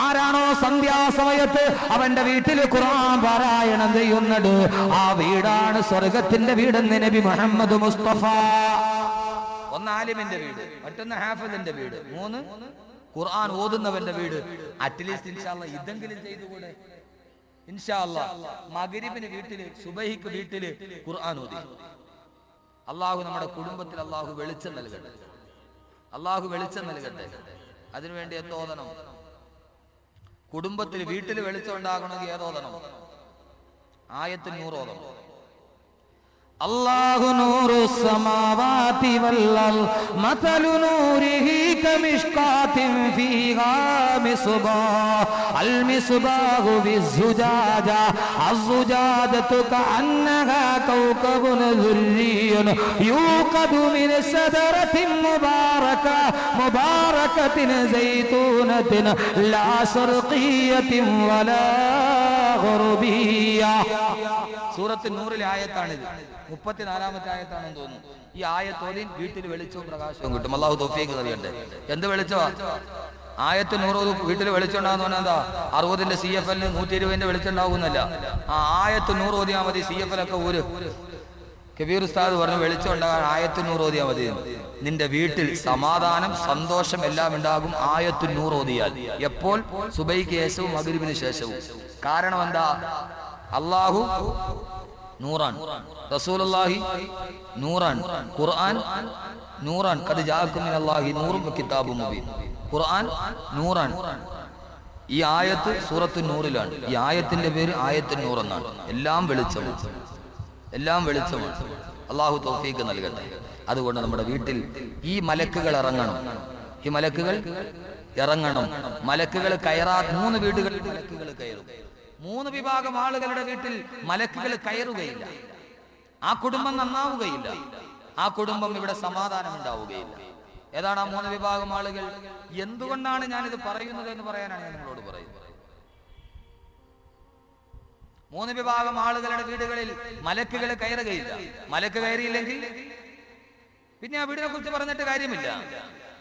ആരാണോ സന്ധ്യാസമയത്ത് അവന്റെ വീട്ടിൽ ഖുർആൻ പാരായണം ചെയ്യുന്നത്, ആ വീടാണ് സ്വർഗത്തിന്റെ വീടെന്ന് നബി മുഹമ്മദ് മുസ്തഫ. ഒന്ന് ആലിമിന്റെ വീട്, മറ്റൊന്ന് ഹാഫിളിന്റെ വീട്, 3 ഖുർആൻ ഓതുന്നവന്റെ വീട്. അറ്റ്ലീസ്റ്റ് ഇൻഷാ അല്ലാഹ് ഇതെങ്കിലും ചെയ്തുകൂടെ? ഇൻഷാ അല്ലാഹ് മഗ്രിബിന് വീട്ടില്, സുബഹിക്ക് വീട്ടില് ഖുർആൻ ഓതി. അല്ലാഹു നമ്മുടെ കുടുംബത്തിൽ അല്ലാഹു വെളിച്ചം നൽകട്ടെ. അതിനുവേണ്ടി എന്തോദനം? കുടുംബത്തിൽ വീട്ടിൽ വെളിച്ചം ഉണ്ടാകണമെങ്കിൽ ഏതോദനം? ആയത്തുൻ നൂർ ഓതണം. അല്ലാഹു നൂറു സമാവാതി വൽ അർദ് മതലു നൂരിഹി കമിഷ്കാത്തിൻ ഫീഹാ മിസ്ബാഹ് അൽ മിസ്ബാഹു ബിസ്സുജാജ അസ്സുജാജതു കഅന്നഹാ കൗകബുൻ ദുർരിയ്യുൻ യൂഖദു മിൻ സദറത്തിൻ മുബാറകത്തിൻ സൈതൂനത്തിൻ ലാ ശർഖിയ്യത്തിൻ വലാ ഗർബിയ്യ. സൂറത്ത് നൂറിലെ ആയത്താണിത്. 34-ാമത്തെ ആയത്താണെന്ന് തോന്നുന്നു. ഈ ആയത്തോലിൻ വീട്ടിൽ വെളിച്ചവും പ്രകാശവും കിട്ടും. അല്ലാഹു തൗഫീഖ് നൽകട്ടെ. എന്ത് വെളിച്ചമാ? ആയത്ത് 100 വീട്ടിൽ വെളിച്ചം ഉണ്ടാകുന്ന എന്താ? 60ന്റെ CFL 120ന്റെ വെളിച്ചം ഉണ്ടാകുന്നല്ല. ആ ആയത്ത് 100 ഓതിയാൽ മതി. CFL ഒക്കെ കബീർ ഉസ്താദ് പറഞ്ഞു, വെളിച്ചം ഉണ്ടാകാൻ ആയത്ത് 100 ഓതിയാൽ മതി. നിന്റെ വീട്ടിൽ സമാധാനം, സന്തോഷം എല്ലാം ഉണ്ടാകും ആയത്ത് 100 ഓതിയാൽ. എപ്പോൾ? സുബൈക്ക് ശേഷവും മഗ്രിബിന് ശേഷവും. കാരണം എന്താ? അല്ലാഹു നൂറാൻ, റസൂലുള്ളാഹി നൂറാൻ, ഖുർആൻ നൂറാൻ. ഖദ് ജാഅക്കും മിനല്ലാഹി നൂറും വകിതാബും മുബീൻ. ഖുർആൻ നൂറാൻ. ഈ ആയത്ത് സൂറത്തു നൂറിലാണ്. ഈ ആയത്തിന്റെ പേര് ആയത്തുൻ നൂർ എന്നാണ്. എല്ലാം വെളിച്ചമാണ്. അല്ലാഹു തൗഫീഖ് നൽകട്ടെ. അതുകൊണ്ട് നമ്മുടെ വീട്ടിൽ ഈ മലക്കുകൾ ഇറങ്ങണം. മലക്കുകൾ കയറാ 3 വീടുകളിൽ മലക്കുകൾ കയറും. 3 വിഭാഗം ആളുകളുടെ വീട്ടിൽ മലക്കുകൾ കയറുകയില്ല. ആ കുടുംബം നന്നാവുകയില്ല. ആ കുടുംബം ഇവിടെ സമാധാനം ഉണ്ടാവുകയില്ല. ഏതാണ് ആ 3 വിഭാഗം ആളുകൾ? എന്തുകൊണ്ടാണ് ഞാനിത് പറയുന്നത് എന്ന് പറയാനാണ് ഞാൻ നിങ്ങളോട് പറയുന്നത്. 3 വിഭാഗം ആളുകളുടെ വീടുകളിൽ മലക്കുകൾ കയറുകയില്ല. മലക്ക് കയറിയില്ലെങ്കിൽ പിന്നെ ആ വീടിനെ കുറിച്ച് പറഞ്ഞിട്ട് കാര്യമില്ല.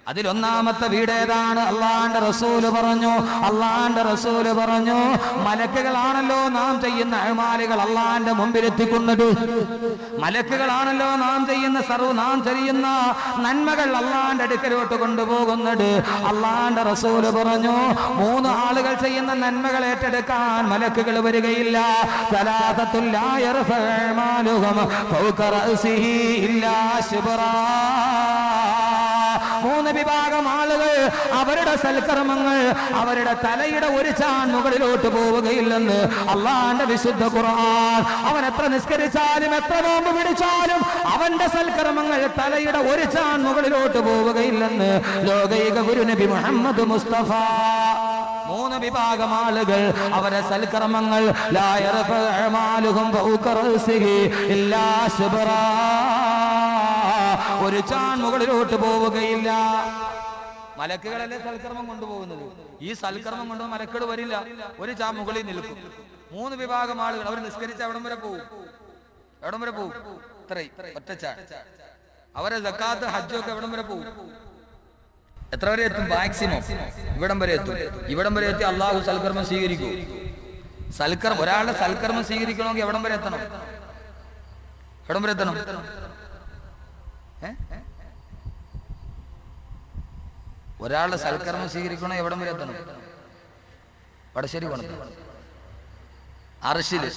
അതിലൊന്നാമത്തെ വീട് ഏതാണ്? അള്ളാന്റെ റസൂല് പറഞ്ഞു മലക്കുകളാണല്ലോ നാം ചെയ്യുന്ന അഅ്മാലുകൾ അള്ളാന്റെ മുമ്പിൽ എത്തിക്കുന്നത്. മലക്കുകളാണല്ലോ നാം ചെയ്യുന്ന നന്മകൾ അള്ളാന്റെ അടുക്കലോട്ട് കൊണ്ടുപോകുന്നത്. അള്ളാന്റെ റസൂല് പറഞ്ഞു 3 ആളുകൾ ചെയ്യുന്ന നന്മകൾ ഏറ്റെടുക്കാൻ മലക്കുകൾ വരികയില്ല. സലാസത്തുൽ ലാ യർഫഉ അഅ്മാലുഹും ഫൗക റഅസിഹി ഇല്ലാ ശുബ്റാ. 3 വിഭാഗം ആളുകൾ അവരുടെ സൽക്കർമ്മങ്ങൾ അവരുടെ തലയുടെ ഒരു ചാൺ മുകളിലോട്ട് പോവുകയില്ലെന്ന് അള്ളാന്റെ വിശുദ്ധ ഖുർആൻ. അവൻ എത്ര നിസ്കരിച്ചാലും എത്ര നോമ്പ് പിടിച്ചാലും അവന്റെ സൽക്കർമ്മങ്ങൾ തലയുടെ ഒരു ചാൺ മുകളിലോട്ട് പോവുകയില്ലെന്ന് ലോകൈക ഗുരു നബി മുഹമ്മദ് മുസ്തഫ. 3 വിഭാഗം ആളുകൾ അവരുടെ സൽക്കർമ്മങ്ങൾ ലാ യർഫഉ അഅ്മാലുഹും ഫൗക റഅസിഹി ഇല്ലാ ശുബ്റാ, ഒരു ചാൺ മുകളിലോട്ട് പോവുകയില്ല. മലക്കുകളല്ലേ സൽക്കർമ്മം കൊണ്ടുപോകുന്നത്. ഈ സൽക്കർമ്മം കൊണ്ട് മലക്കുകൾ വരില്ല, ഒരു ചാൺ മുകളിൽ നിൽക്കും. 3 വിഭാഗം ആളുകൾ അവർ നിസ്കരിച്ച് എവിടം വരെ പോകും? ഇത്രയും ഒറ്റ ചാൺ. അവരെ സക്കാത്ത് ഹജ്ജൊക്കെ എവിടം വരെ പോകും? എത്ര വരെ എത്തും? മാക്സിമം ഇവിടം വരെ എത്തും. ഇവിടം വരെ എത്തി അള്ളാഹു സൽക്കർമ്മം സ്വീകരിക്കും. ഒരാളുടെ സൽക്കർമ്മം സ്വീകരിക്കണമെങ്കിൽ എവിടം വരെ എത്തണം? ഒരാളുടെ സൽക്കർമ്മം സ്വീകരിക്കണോ എവിടം വരെ എത്തണം? വടശ്ശേരി പോണം, അർശില്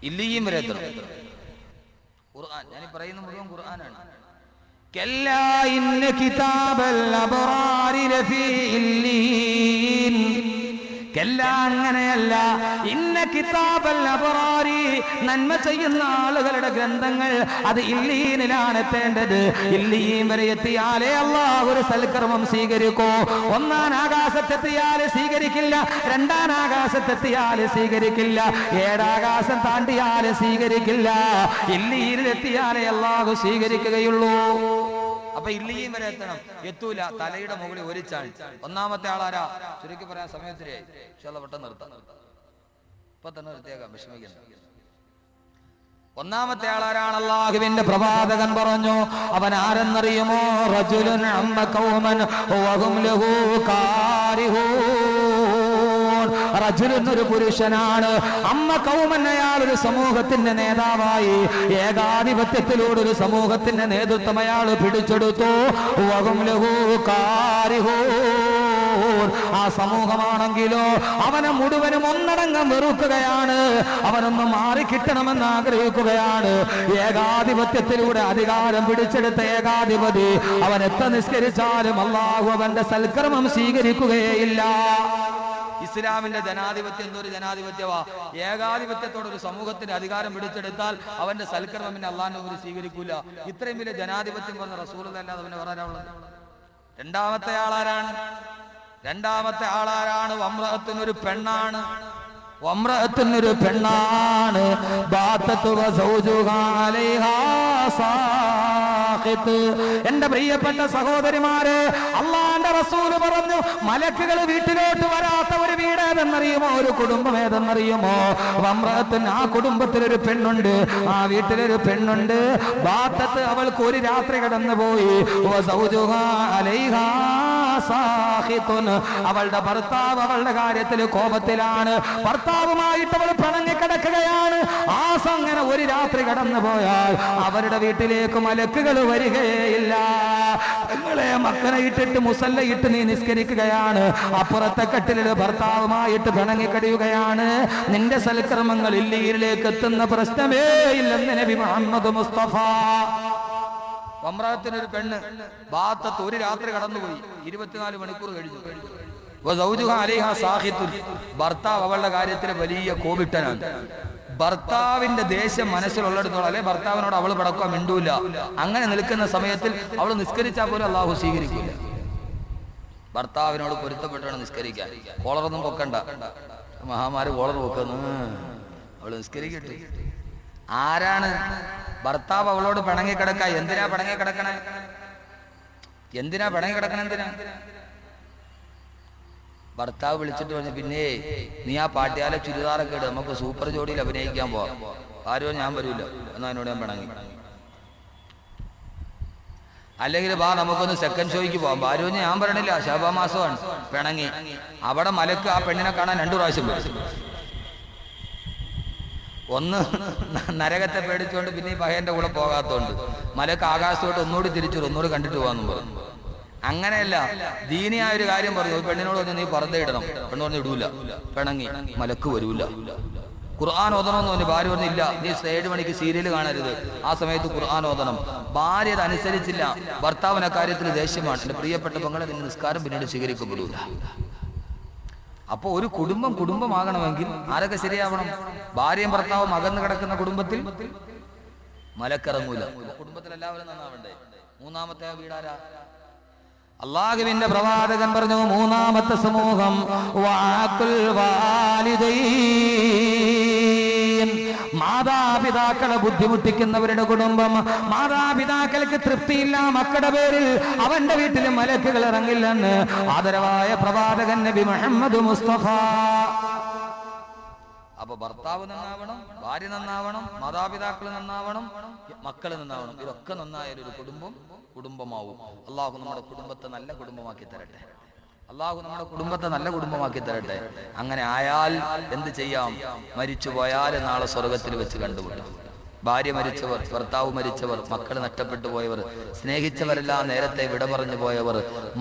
ഇല്ലിയും വരെ എത്തണം. ഖുർആൻ ഞാൻ പറയുന്ന മുഴുവൻ ഖുർആനാണ്. കല്ലാ ഇന്ന കിതാബൽ അബ്റാരി ലഫീ ഇല്ലീൻ. അങ്ങനെയല്ല. ഇന്ന കിതാബൽ അബ്റാരി, നന്മ ചെയ്യുന്ന ആളുകളുടെ ഗ്രന്ഥങ്ങൾ അത് ഇല്ലീനിലാണ് എത്തേണ്ടത്. ഇല്ലീൻ വരെ എത്തിയാലേ അല്ലാഹു ഒരു സൽക്കർമ്മം സ്വീകരിക്കൂ. 1-ാം ആകാശത്തെത്തിയാല് സ്വീകരിക്കില്ല, 2-ാം ആകാശത്തെത്തിയാല് സ്വീകരിക്കില്ല, 7 ആകാശം താണ്ടിയാല് സ്വീകരിക്കില്ല. ഇല്ലീനിലെത്തിയാലേ അല്ലാഹു സ്വീകരിക്കുകയുള്ളൂ. അപ്പൊ ഇല്ലീൻ വരെ എത്തണം. എത്തൂല, തലയുടെ മുകളിൽ ഒരു ചാൺ. 1-ാമത്തെ ആളാരാ? ചുരുക്കി പറയാൻ സമയത്തിലേ പെട്ടെന്ന് നിർത്താം. ഇപ്പൊ തന്നെ നിർത്തിയേക്കാം, വിഷമിക്കണ്ട. 1-ാമത്തെ ആളാരാണ്? അല്ലാഹുവിന്റെ പ്രവാചകൻ പറഞ്ഞു, അവൻ ആരെന്നറിയുമോ? റജുലുൻ അമ്മ ഖൗമൻ വഹും ലഹു കാരിഹൂൻ. റജുലുൻ ഒരു പുരുഷനാണ്. അമ്മ ഖൗമൻ, അയാൾ ഒരു സമൂഹത്തിന്റെ നേതാവായി ഏകാധിപത്യത്തിലൂടെ ഒരു സമൂഹത്തിന്റെ നേതൃത്വം അയാൾ പിടിച്ചെടുത്തു. വഹും ലഹു കാരിഹൂൻ. ആ സമൂഹമാണെങ്കിലോ അവനെ മുഴുവനും ഒന്നടങ്കം വെറുക്കുകയാണ്. അവനൊന്ന് മാറിക്കിട്ടണമെന്ന് ആഗ്രഹിക്കുകയാണ്. ഏകാധിപത്യത്തിലൂടെ അധികാരം പിടിച്ചെടുത്ത ഏകാധിപതി അവൻ എത്ര നിസ്കരിച്ചാലും അല്ലാഹു അവന്റെ സൽക്കർമ്മം സ്വീകരിക്കുകയില്ല. ഇസ്ലാമിന്റെ ജനാധിപത്യം എന്തൊരു ജനാധിപത്യവാ! ഏകാധിപത്യത്തോടെ ഒരു സമൂഹത്തിന്റെ അധികാരം പിടിച്ചെടുത്താൽ അവന്റെ സൽക്കർമ്മം പിന്നെ അള്ളാഹിന്റെ മുമ്പിൽ സ്വീകരിക്കൂല. ഇത്രയും വലിയ ജനാധിപത്യം പറഞ്ഞ റസൂലുള്ളാഹി അല്ലാതെ അവനെ പറയാനുള്ളത്. 2-ാമത്തെ ആളാരാണ്? വമ്രഅത്തുനൊരു പെണ്ണാണ്. എന്റെ പ്രിയപ്പെട്ട സഹോദരിമാരെ, അള്ളാന്റെ റസൂല് പറഞ്ഞു, മലക്കുകൾ വീട്ടിലോട്ട് വരാത്ത ഒരു വീട് ഏതെന്നറിയുമോ? ഒരു കുടുംബം ഏതെന്നറിയുമോ? വമ്രഅത്തുൻ, ആ കുടുംബത്തിലൊരു പെണ്ണുണ്ട്, ആ വീട്ടിലൊരു പെണ്ണുണ്ട്. ബാത്തത്ത്, അവൾക്ക് ഒരു രാത്രി കടന്നുപോയി. അവളുടെ ഭർത്താവ് അവളുടെ കാര്യത്തിൽ കോപത്തിലാണ്. ഭർത്താവുമായിട്ട് അവൾ പിണങ്ങിക്കിടക്കുകയാണ്. അങ്ങനെ ഒരു രാത്രി കടന്നു പോയാൽ അവരുടെ വീട്ടിലേക്ക് മലക്കുകൾ വരികയില്ല. നിങ്ങളെ മക്കളെ ഇട്ടിട്ട് മുസല്ലയിട്ട് നീ നിസ്കരിക്കുകയാണ്, അപ്പുറത്തെ കട്ടിലിൽ ഭർത്താവുമായിട്ട് പിണങ്ങിക്കടിയുകയാണ്. നിന്റെ സൽക്കർമ്മങ്ങൾ ഇല്ലീരിലേക്ക് എത്തുന്ന പ്രശ്നമേ ഇല്ലെന്ന് നബി മുഹമ്മദ് മുസ്തഫ. വമ്രഅത്തിനൊരു പെണ്ണ് ബാത്തത്ത് ഒരു രാത്രി കടന്നുപോയി, 24 മണിക്കൂർ കഴിഞ്ഞു. ഭർത്താവ് അവളുടെ കാര്യത്തിൽ വലിയ കോപിട്ടനാണ്. ഭർത്താവിന്റെ ദേഷ്യം മനസ്സിലുള്ളിടത്തോളം, അല്ലെ ഭർത്താവിനോട് അവൾ പടക്കാൻ മിണ്ടൂല. അങ്ങനെ നിൽക്കുന്ന സമയത്തിൽ അവൾ നിസ്കരിച്ചാൽ പോലും അള്ളാഹു സ്വീകരിക്കില്ല. ഭർത്താവിനോട് പൊരുത്തപ്പെട്ടാണ് നിസ്കരിക്കാൻ. കോളറൊന്നും പൊക്കണ്ട, മഹാമാര് കോളർ പൊക്കുന്നു, അവള് നിസ്കരിക്കട്ടെ. ആരാണ്? ഭർത്താവ് അവളോട് പിണങ്ങിക്കിടക്ക. എന്തിനാ പിണങ്ങിക്കിടക്കണേ? എന്തിനാ? ഭർത്താവ് വിളിച്ചിട്ട് പറഞ്ഞു, പിന്നെ നീ ആ പാട്ടിയാലെ ചുരിദാറൊക്കെ ഇട്, നമുക്ക് സൂപ്പർ ജോഡിയിൽ അഭിനയിക്കാൻ പോവാം. ആരോ ഞാൻ വരൂല എന്നാ എന്നോട് ഞാൻ പിണങ്ങി. അല്ലെങ്കിൽ വാ നമുക്കൊന്ന് സെക്കൻഡ് ഷോയ്ക്ക് പോവാം. ഭാര്യ ഞാൻ പറയണില്ല, ശാബാ മാസമാണ്, പിണങ്ങി. അവിടെ മലക്ക് ആ പെണ്ണിനെ കാണാൻ 2 പ്രാവശ്യം വരും. ഒന്ന് നരകത്തെ പേടിച്ചുകൊണ്ട് പിന്നെ ഈ പഹയന്റെ കൂടെ പോകാത്തതുകൊണ്ട് മലക്ക് ആകാശത്തോട്ട് ഒന്നുകൂടി തിരിച്ചു ഒന്നുകൂടി കണ്ടിട്ട് പോകാമെന്നും പറഞ്ഞു. അങ്ങനെയല്ല, ദീനിയായ ഒരു കാര്യം പറഞ്ഞു. പെണ്ണിനോട് പറഞ്ഞു നീ പർദ്ദ ഇടണം. പെണ്ണ് പറഞ്ഞു ഇടൂല, പിണങ്ങി. മലക്ക് വരൂല. ഖുർആൻ ഓതണമെന്ന് പറഞ്ഞു. ഭാര്യ പറഞ്ഞില്ല, നീ 7 മണിക്ക് സീരിയൽ കാണരുത്, ആ സമയത്ത് ഖുർആൻ ഓതണം. ഭാര്യ അത് അനുസരിച്ചില്ല. ഭർത്താവിന് കാര്യത്തിൽ ദേഷ്യമാണ്. എന്റെ പ്രിയപ്പെട്ട പെങ്ങളെ, നിന്റെ നിസ്കാരം പിന്നീട് സ്വീകരിക്കപ്പെടൂല. അപ്പൊ ഒരു കുടുംബമാകണമെങ്കിൽ ആരൊക്കെ ശരിയാവണം? ഭാര്യയും ഭർത്താവും അകന്നു കിടക്കുന്ന കുടുംബത്തിൽ മലക്കിറങ്ങൂല. കുടുംബത്തിൽ എല്ലാവരും നന്നാവണ്ടേ. 3ാമത്തെ വീടാരാ? അള്ളാഹുവിന്റെ പ്രവാചകൻ പറഞ്ഞു, 3ാമത്തെ സമൂഹം മാതാപിതാക്കളെ ബുദ്ധിമുട്ടിക്കുന്നവരുടെ കുടുംബം. മാതാപിതാക്കൾക്ക് തൃപ്തിയില്ല മക്കളുടെ പേരിൽ, അവന്റെ വീട്ടിൽ മലക്കുകൾ ഇറങ്ങില്ലെന്ന് ആദരവായ പ്രവാചകൻ നബി മുഹമ്മദ് മുസ്തഫ. അപ്പൊ ഭർത്താവ് നന്നാവണം, ഭാര്യ നന്നാവണം, മാതാപിതാക്കൾ നന്നാവണം, മക്കള് നന്നാവണം. ഇതൊക്കെ നന്നായാലും ഒരു കുടുംബമാവും. അള്ളാഹു നമ്മുടെ കുടുംബത്തെ നല്ല കുടുംബമാക്കി തരട്ടെ. അള്ളാഹു നമ്മുടെ കുടുംബത്തെ നല്ല കുടുംബമാക്കി തരട്ടെ. അങ്ങനെ ആയാൽ എന്ത് ചെയ്യാം? മരിച്ചു പോയാൽ നാളെ സ്വർഗത്തിൽ വെച്ച് കണ്ടുമുട്ടും. ഭാര്യ മരിച്ചവർ, ഭർത്താവ് മരിച്ചവർ, മക്കൾ നഷ്ടപ്പെട്ടു പോയവർ, സ്നേഹിച്ചവരെല്ലാം നേരത്തെ വിട പറഞ്ഞു പോയവർ,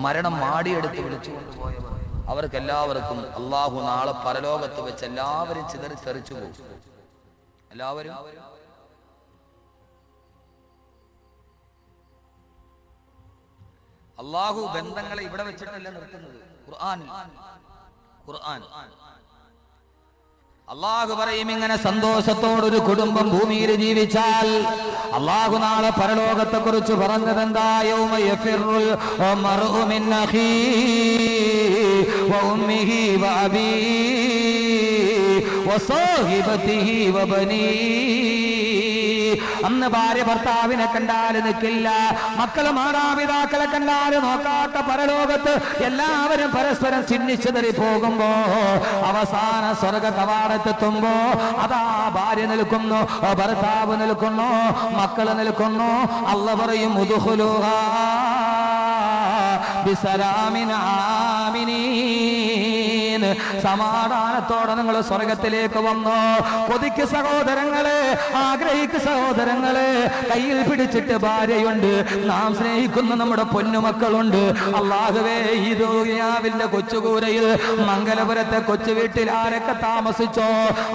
മരണം മാടിയെടുത്ത് വിളിച്ചുകൊണ്ടുപോയവർ, അവർക്കെല്ലാവർക്കും അള്ളാഹു നാളെ പരലോകത്ത് വെച്ച് എല്ലാവരും ചിതറിത്തെറിച്ചു പോകും. എല്ലാവരും അള്ളാഹു ബന്ധങ്ങളെ ഇവിടെ വെച്ചിട്ടല്ല നിർത്തുന്നത്. ഖുർആൻ അള്ളാഹു പറയും, ഇങ്ങനെ സന്തോഷത്തോടൊരു കുടുംബം ഭൂമിയിൽ ജീവിച്ചാൽ അള്ളാഹു നാളെ പരലോകത്തെ കുറിച്ച് പറഞ്ഞതെന്താ? യൗമ യഫിറുൽ മർഉ മിൻ അഖീഹി വ ഉമ്മിഹി വ അബീഹി വ സാഹിബതിഹി വ ബനീഹി. അന്ന് ഭാര്യ ഭർത്താവിനെ കണ്ടാൽ നിൽക്കില്ല, മക്കള് മാതാപിതാക്കളെ കണ്ടാൽ നോക്കാത്ത പരലോകത്ത് എല്ലാവരും പരസ്പരം ചിഹ്നിച്ചെതറി പോകുമ്പോ അവസാന സ്വർഗ കവാടത്തെത്തുമ്പോ അതാ ഭാര്യ നിൽക്കുന്നു, ഭർത്താവ് നിൽക്കുന്നു, മക്കള് നിൽക്കുന്നു. അല്ലാഹു പറയും ഉദ്ഖുലൂഹാ ബിസലാമിൻ ആമിനീൻ. സമാധാനത്തോടെ നിങ്ങൾ സ്വർഗത്തിലേക്ക് വന്നോ. കൊതിക്ക് സഹോദരങ്ങളെ, ആഗ്രഹിക്ക് സഹോദരങ്ങളെ. കയ്യിൽ പിടിച്ചിട്ട് ഭാര്യയുണ്ട്, നാം സ്നേഹിക്കുന്ന നമ്മുടെ പൊന്നുമക്കളുണ്ട്. അല്ലാഹുവേ, ഈ ദുനിയാവിന്റെ കൊച്ചുകൂരയിൽ മംഗലപുരത്തെ കൊച്ചു വീട്ടിൽ ആരൊക്കെ താമസിച്ചോ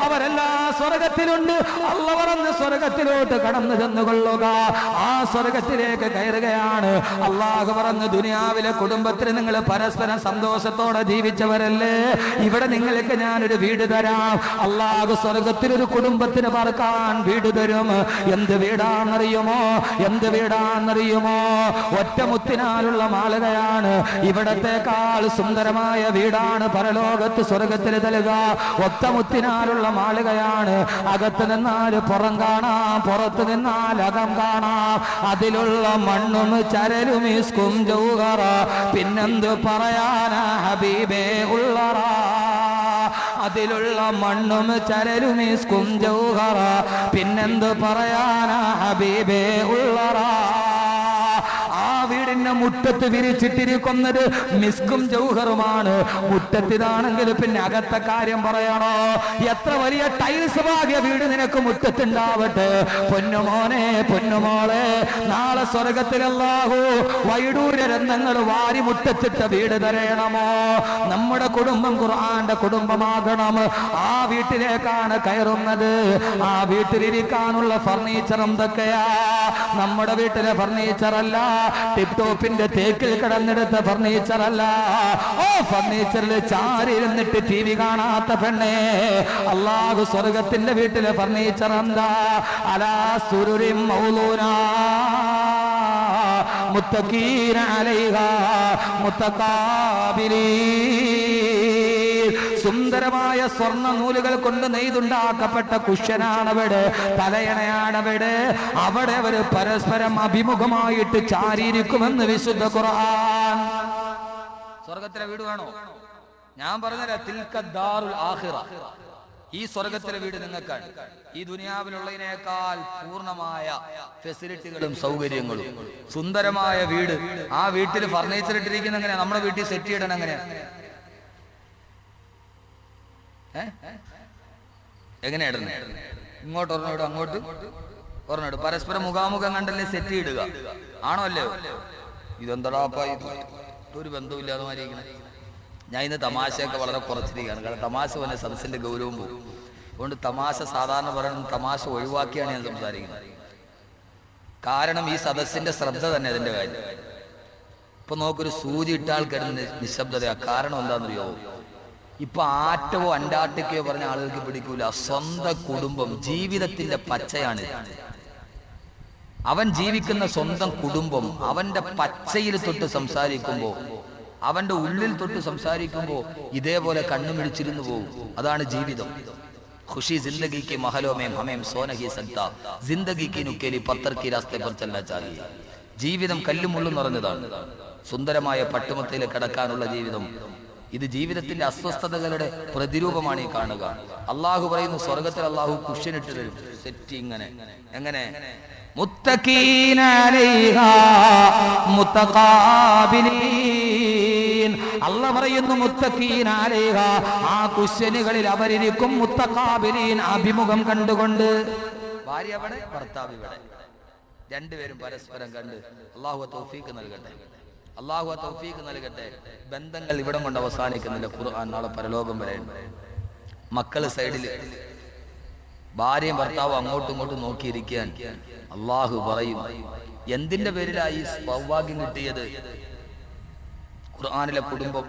അവരെല്ലാം സ്വർഗത്തിലുണ്ട്. അല്ലാഹു പറഞ്ഞ സ്വർഗത്തിലോട്ട് കടന്നു ചെന്നുകൊള്ളുക. ആ സ്വർഗത്തിലേക്ക് കയറുകയാണ്. അല്ലാഹു പറഞ്ഞു, ദുനിയാവിലെ കുടുംബത്തിൽ നിങ്ങൾ പരസ്പരം സന്തോഷത്തോടെ ജീവിച്ചവരല്ലേ, ഇവിടെ നിങ്ങൾക്ക് ഞാനൊരു വീട് തരാം. അല്ലാഹു സ്വർഗത്തിലൊരു കുടുംബത്തിന് പാർക്കാൻ വീട് തരും. എന്ത് വീടാണെന്നറിയുമോ? എന്ത് വീടാണെന്നറിയുമോ? ഒറ്റമുത്തിനാലുള്ള മാളികയാണ്. ഇവിടത്തെക്കാൾ സുന്ദരമായ വീടാണ് പരലോകത്ത് സ്വർഗത്തിൽ നൽകുക. ഒറ്റമുത്തിനാലുള്ള മാളികയാണ്. അകത്ത് നിന്നാൽ പുറം കാണാം, പുറത്ത് നിന്നാൽ അകം കാണാം. അതിലുള്ള മണ്ണും ചരലും ഇസ്കും ജൗഹറ. പിന്നെന്ത് പറയാനാ ഹബീബേ ഉള്ളറ. അതിലുള്ള മണ്ണും ചരലും ഇസ്കും ജൗഹറ. പിന്നെന്ത് പറയാനാ ഹബീബേ ഉള്ളറ. ആ വീടിന്റെ മുറ്റത്ത് വിരിച്ചിട്ടിരിക്കുന്നത് മിസ്കും ജൗഹറുമാണ്. മുറ്റത്തിതാണെങ്കിൽ പിന്നെ അകത്തെ കാര്യം പറയണോ? എത്ര വലിയ ടൈൽസ് ഭാഗ്യ വീട് നിനക്ക് മുറ്റത്തുണ്ടാവട്ടെ. പൊന്നുമോനെ, പൊന്നുമോളെ, നാളെ സ്വർഗത്തിൽ അല്ലാഹു വൈഡൂര്യ രത്നങ്ങൾ വാരി മുറ്റത്തിട്ട വീട് തരയണമോ? നമ്മുടെ കുടുംബം ഖുർആന്റെ കുടുംബമാകണം. ആ വീട്ടിലേക്കാണ് കയറുന്നത്. ആ വീട്ടിലിരിക്കാനുള്ള ഫർണിച്ചർ എന്തൊക്കെയാ? നമ്മുടെ വീട്ടിലെ ഫർണിച്ചർ അല്ല, ടിപ് ടോപ്പിന്റെ തേക്കിൽ കിടന്നെടുത്ത ഫർണിച്ചർ അല്ല. ഓ ഫർണിച്ചറിൽ ചാരി ഇരുന്നിട്ട് ടി വി കാണാത്ത പെണ്ണേ, അല്ലാഹു സ്വർഗത്തിന്റെ വീട്ടിലെ ഫർണിച്ചർ എന്താ? അലാ സുരുരിൻ മൗലൂനാ മുത്തഖീന അലൈഹാ മുതകാബിരീൻ. സുന്ദരമായ സ്വർണ്ണ നൂലുകൾ കൊണ്ട് നെയ്തുണ്ടാക്കപ്പെട്ട കുഷ്യനാണവിടെ, തലയണയാണവിടെ. അവിടെ അവർ പരസ്പരം അഭിമുഖമായിട്ട് ചാരിയിരിക്കുമെന്ന് വിശുദ്ധ ഖുർആൻ. സ്വർഗത്തിലെ വീട് വേണോ? ഞാൻ പറഞ്ഞുതരാം. തിൽക ദാറുൽ ആഖിറ. ഈ സ്വർഗത്തിലെ വീട് നിങ്ങൾക്കാണ്. ഈ ദുനിയാവിലുള്ളതിനേക്കാൾ പൂർണ്ണമായ ഫെസിലിറ്റികളും സൗകര്യങ്ങളും സുന്ദരമായ വീട്. ആ വീട്ടിൽ ഫർണിച്ചർ ഇട്ടിരിക്കുന്ന എങ്ങനെയാ? നമ്മുടെ വീട്ടിൽ സെറ്റ് ചെയ്യണം എങ്ങനെയാ? എങ്ങനെയാ ഇടുന്നത്? ഇങ്ങോട്ട് ഒരെണ്ണം ഇടും, അങ്ങോട്ട് ഒരെണ്ണം ഇടും. പരസ്പരം മുഖാമുഖം കണ്ടല്ലേ സെറ്റ് ഇടുക, ആണോ അല്ലയോ? ഇതെന്താടാ ഒരു ബന്ധമില്ലാതെ മാറിയിരിക്കുന്നത്. ഞാൻ ഇന്ന് തമാശയൊക്കെ വളരെ കുറച്ചിരിക്കുകയാണ്. കാരണം തമാശ പോലെ സദസ്സിന്റെ ഗൗരവം പോകും. അതുകൊണ്ട് തമാശ സാധാരണ പറയുന്നത് തമാശ ഒഴിവാക്കിയാണ് ഞാൻ സംസാരിക്കുന്നത്. കാരണം ഈ സദസ്സിന്റെ ശ്രദ്ധ തന്നെ അതിന്റെ കാര്യം. ഇപ്പൊ നോക്കൊരു സൂചി ഇട്ടാൽ കിടന്ന് നിശബ്ദതയാ. കാരണം എന്താണെന്നറിയോ? ഇപ്പൊ ആറ്റവോ അന്റാർട്ടിക്കയോ പറഞ്ഞ ആളുകൾക്ക് പിടിക്കൂല. സ്വന്തം കുടുംബം, ജീവിതത്തിന്റെ പച്ചയാണ്. അവൻ ജീവിക്കുന്ന സ്വന്തം കുടുംബം അവന്റെ പച്ചയിൽ തൊട്ട് സംസാരിക്കുമ്പോ, അവന്റെ ഉള്ളിൽ തൊട്ട് സംസാരിക്കുമ്പോ ഇതേപോലെ കണ്ണുമിടിച്ചിരുന്നു പോകും. അതാണ് ജീവിതം. ഖുഷി ജിന്ദഗി കി മഹലോ മേ ഹമേം സോ നഹീ സക്താ, ജിന്ദഗി കി നുക്കേലി പത്തർ കി രാസ്തേ പർ ചലനാ ചാഹിയേ. ജീവിതം കല്ലും മുള്ളും നിറഞ്ഞതാണ്. സുന്ദരമായ പട്ടുമത്തയിൽ കിടക്കാനുള്ള ജീവിതം. ഇത് ജീവിതത്തിന്റെ അസ്വസ്ഥതകളുടെ പ്രതിരൂപമാണ് ഈ കാണുക. അള്ളാഹു പറയുന്നു സ്വർഗത്തിൽ അള്ളാഹു കുഷ്യനിട്ട് തരും. സെറ്റ് ഇങ്ങനെ. എങ്ങനെ? മുത്തഖീന അലൈഹാ മുതഖാബിലീൻ. അല്ലാഹു പറയുന്നു മുത്തഖീന അലൈഹാ, ആ കുഷ്യനുകളിൽ അവരിരിക്കും. മുതഖാബിലീൻ, അഭിമുഖം കണ്ടുകൊണ്ട്. ഭാര്യ അവിടെ, ഭർത്താവ് ഇവിടെ, രണ്ടുപേരും പരസ്പരം കണ്ട്. അല്ലാഹു തൗഫീഖ് നൽകട്ടെ, അല്ലാഹു തൗഫീഖ് നൽകട്ടെ. ബന്ധങ്ങൾ ഇവിടം കൊണ്ട് അവസാനിക്കുന്നില്ല. ഖുർആൻ നാളെ പരലോകം വരെ. മക്കള് സൈഡില്, ഭാര്യയും ഭർത്താവും അങ്ങോട്ടും ഇങ്ങോട്ടും നോക്കിയിരിക്കാൻ. അള്ളാഹു പറയും എന്തിന്റെ പേരിലായി സൗഭാഗ്യം കിട്ടിയത്? ഖുർആനിലെ കുടുംബം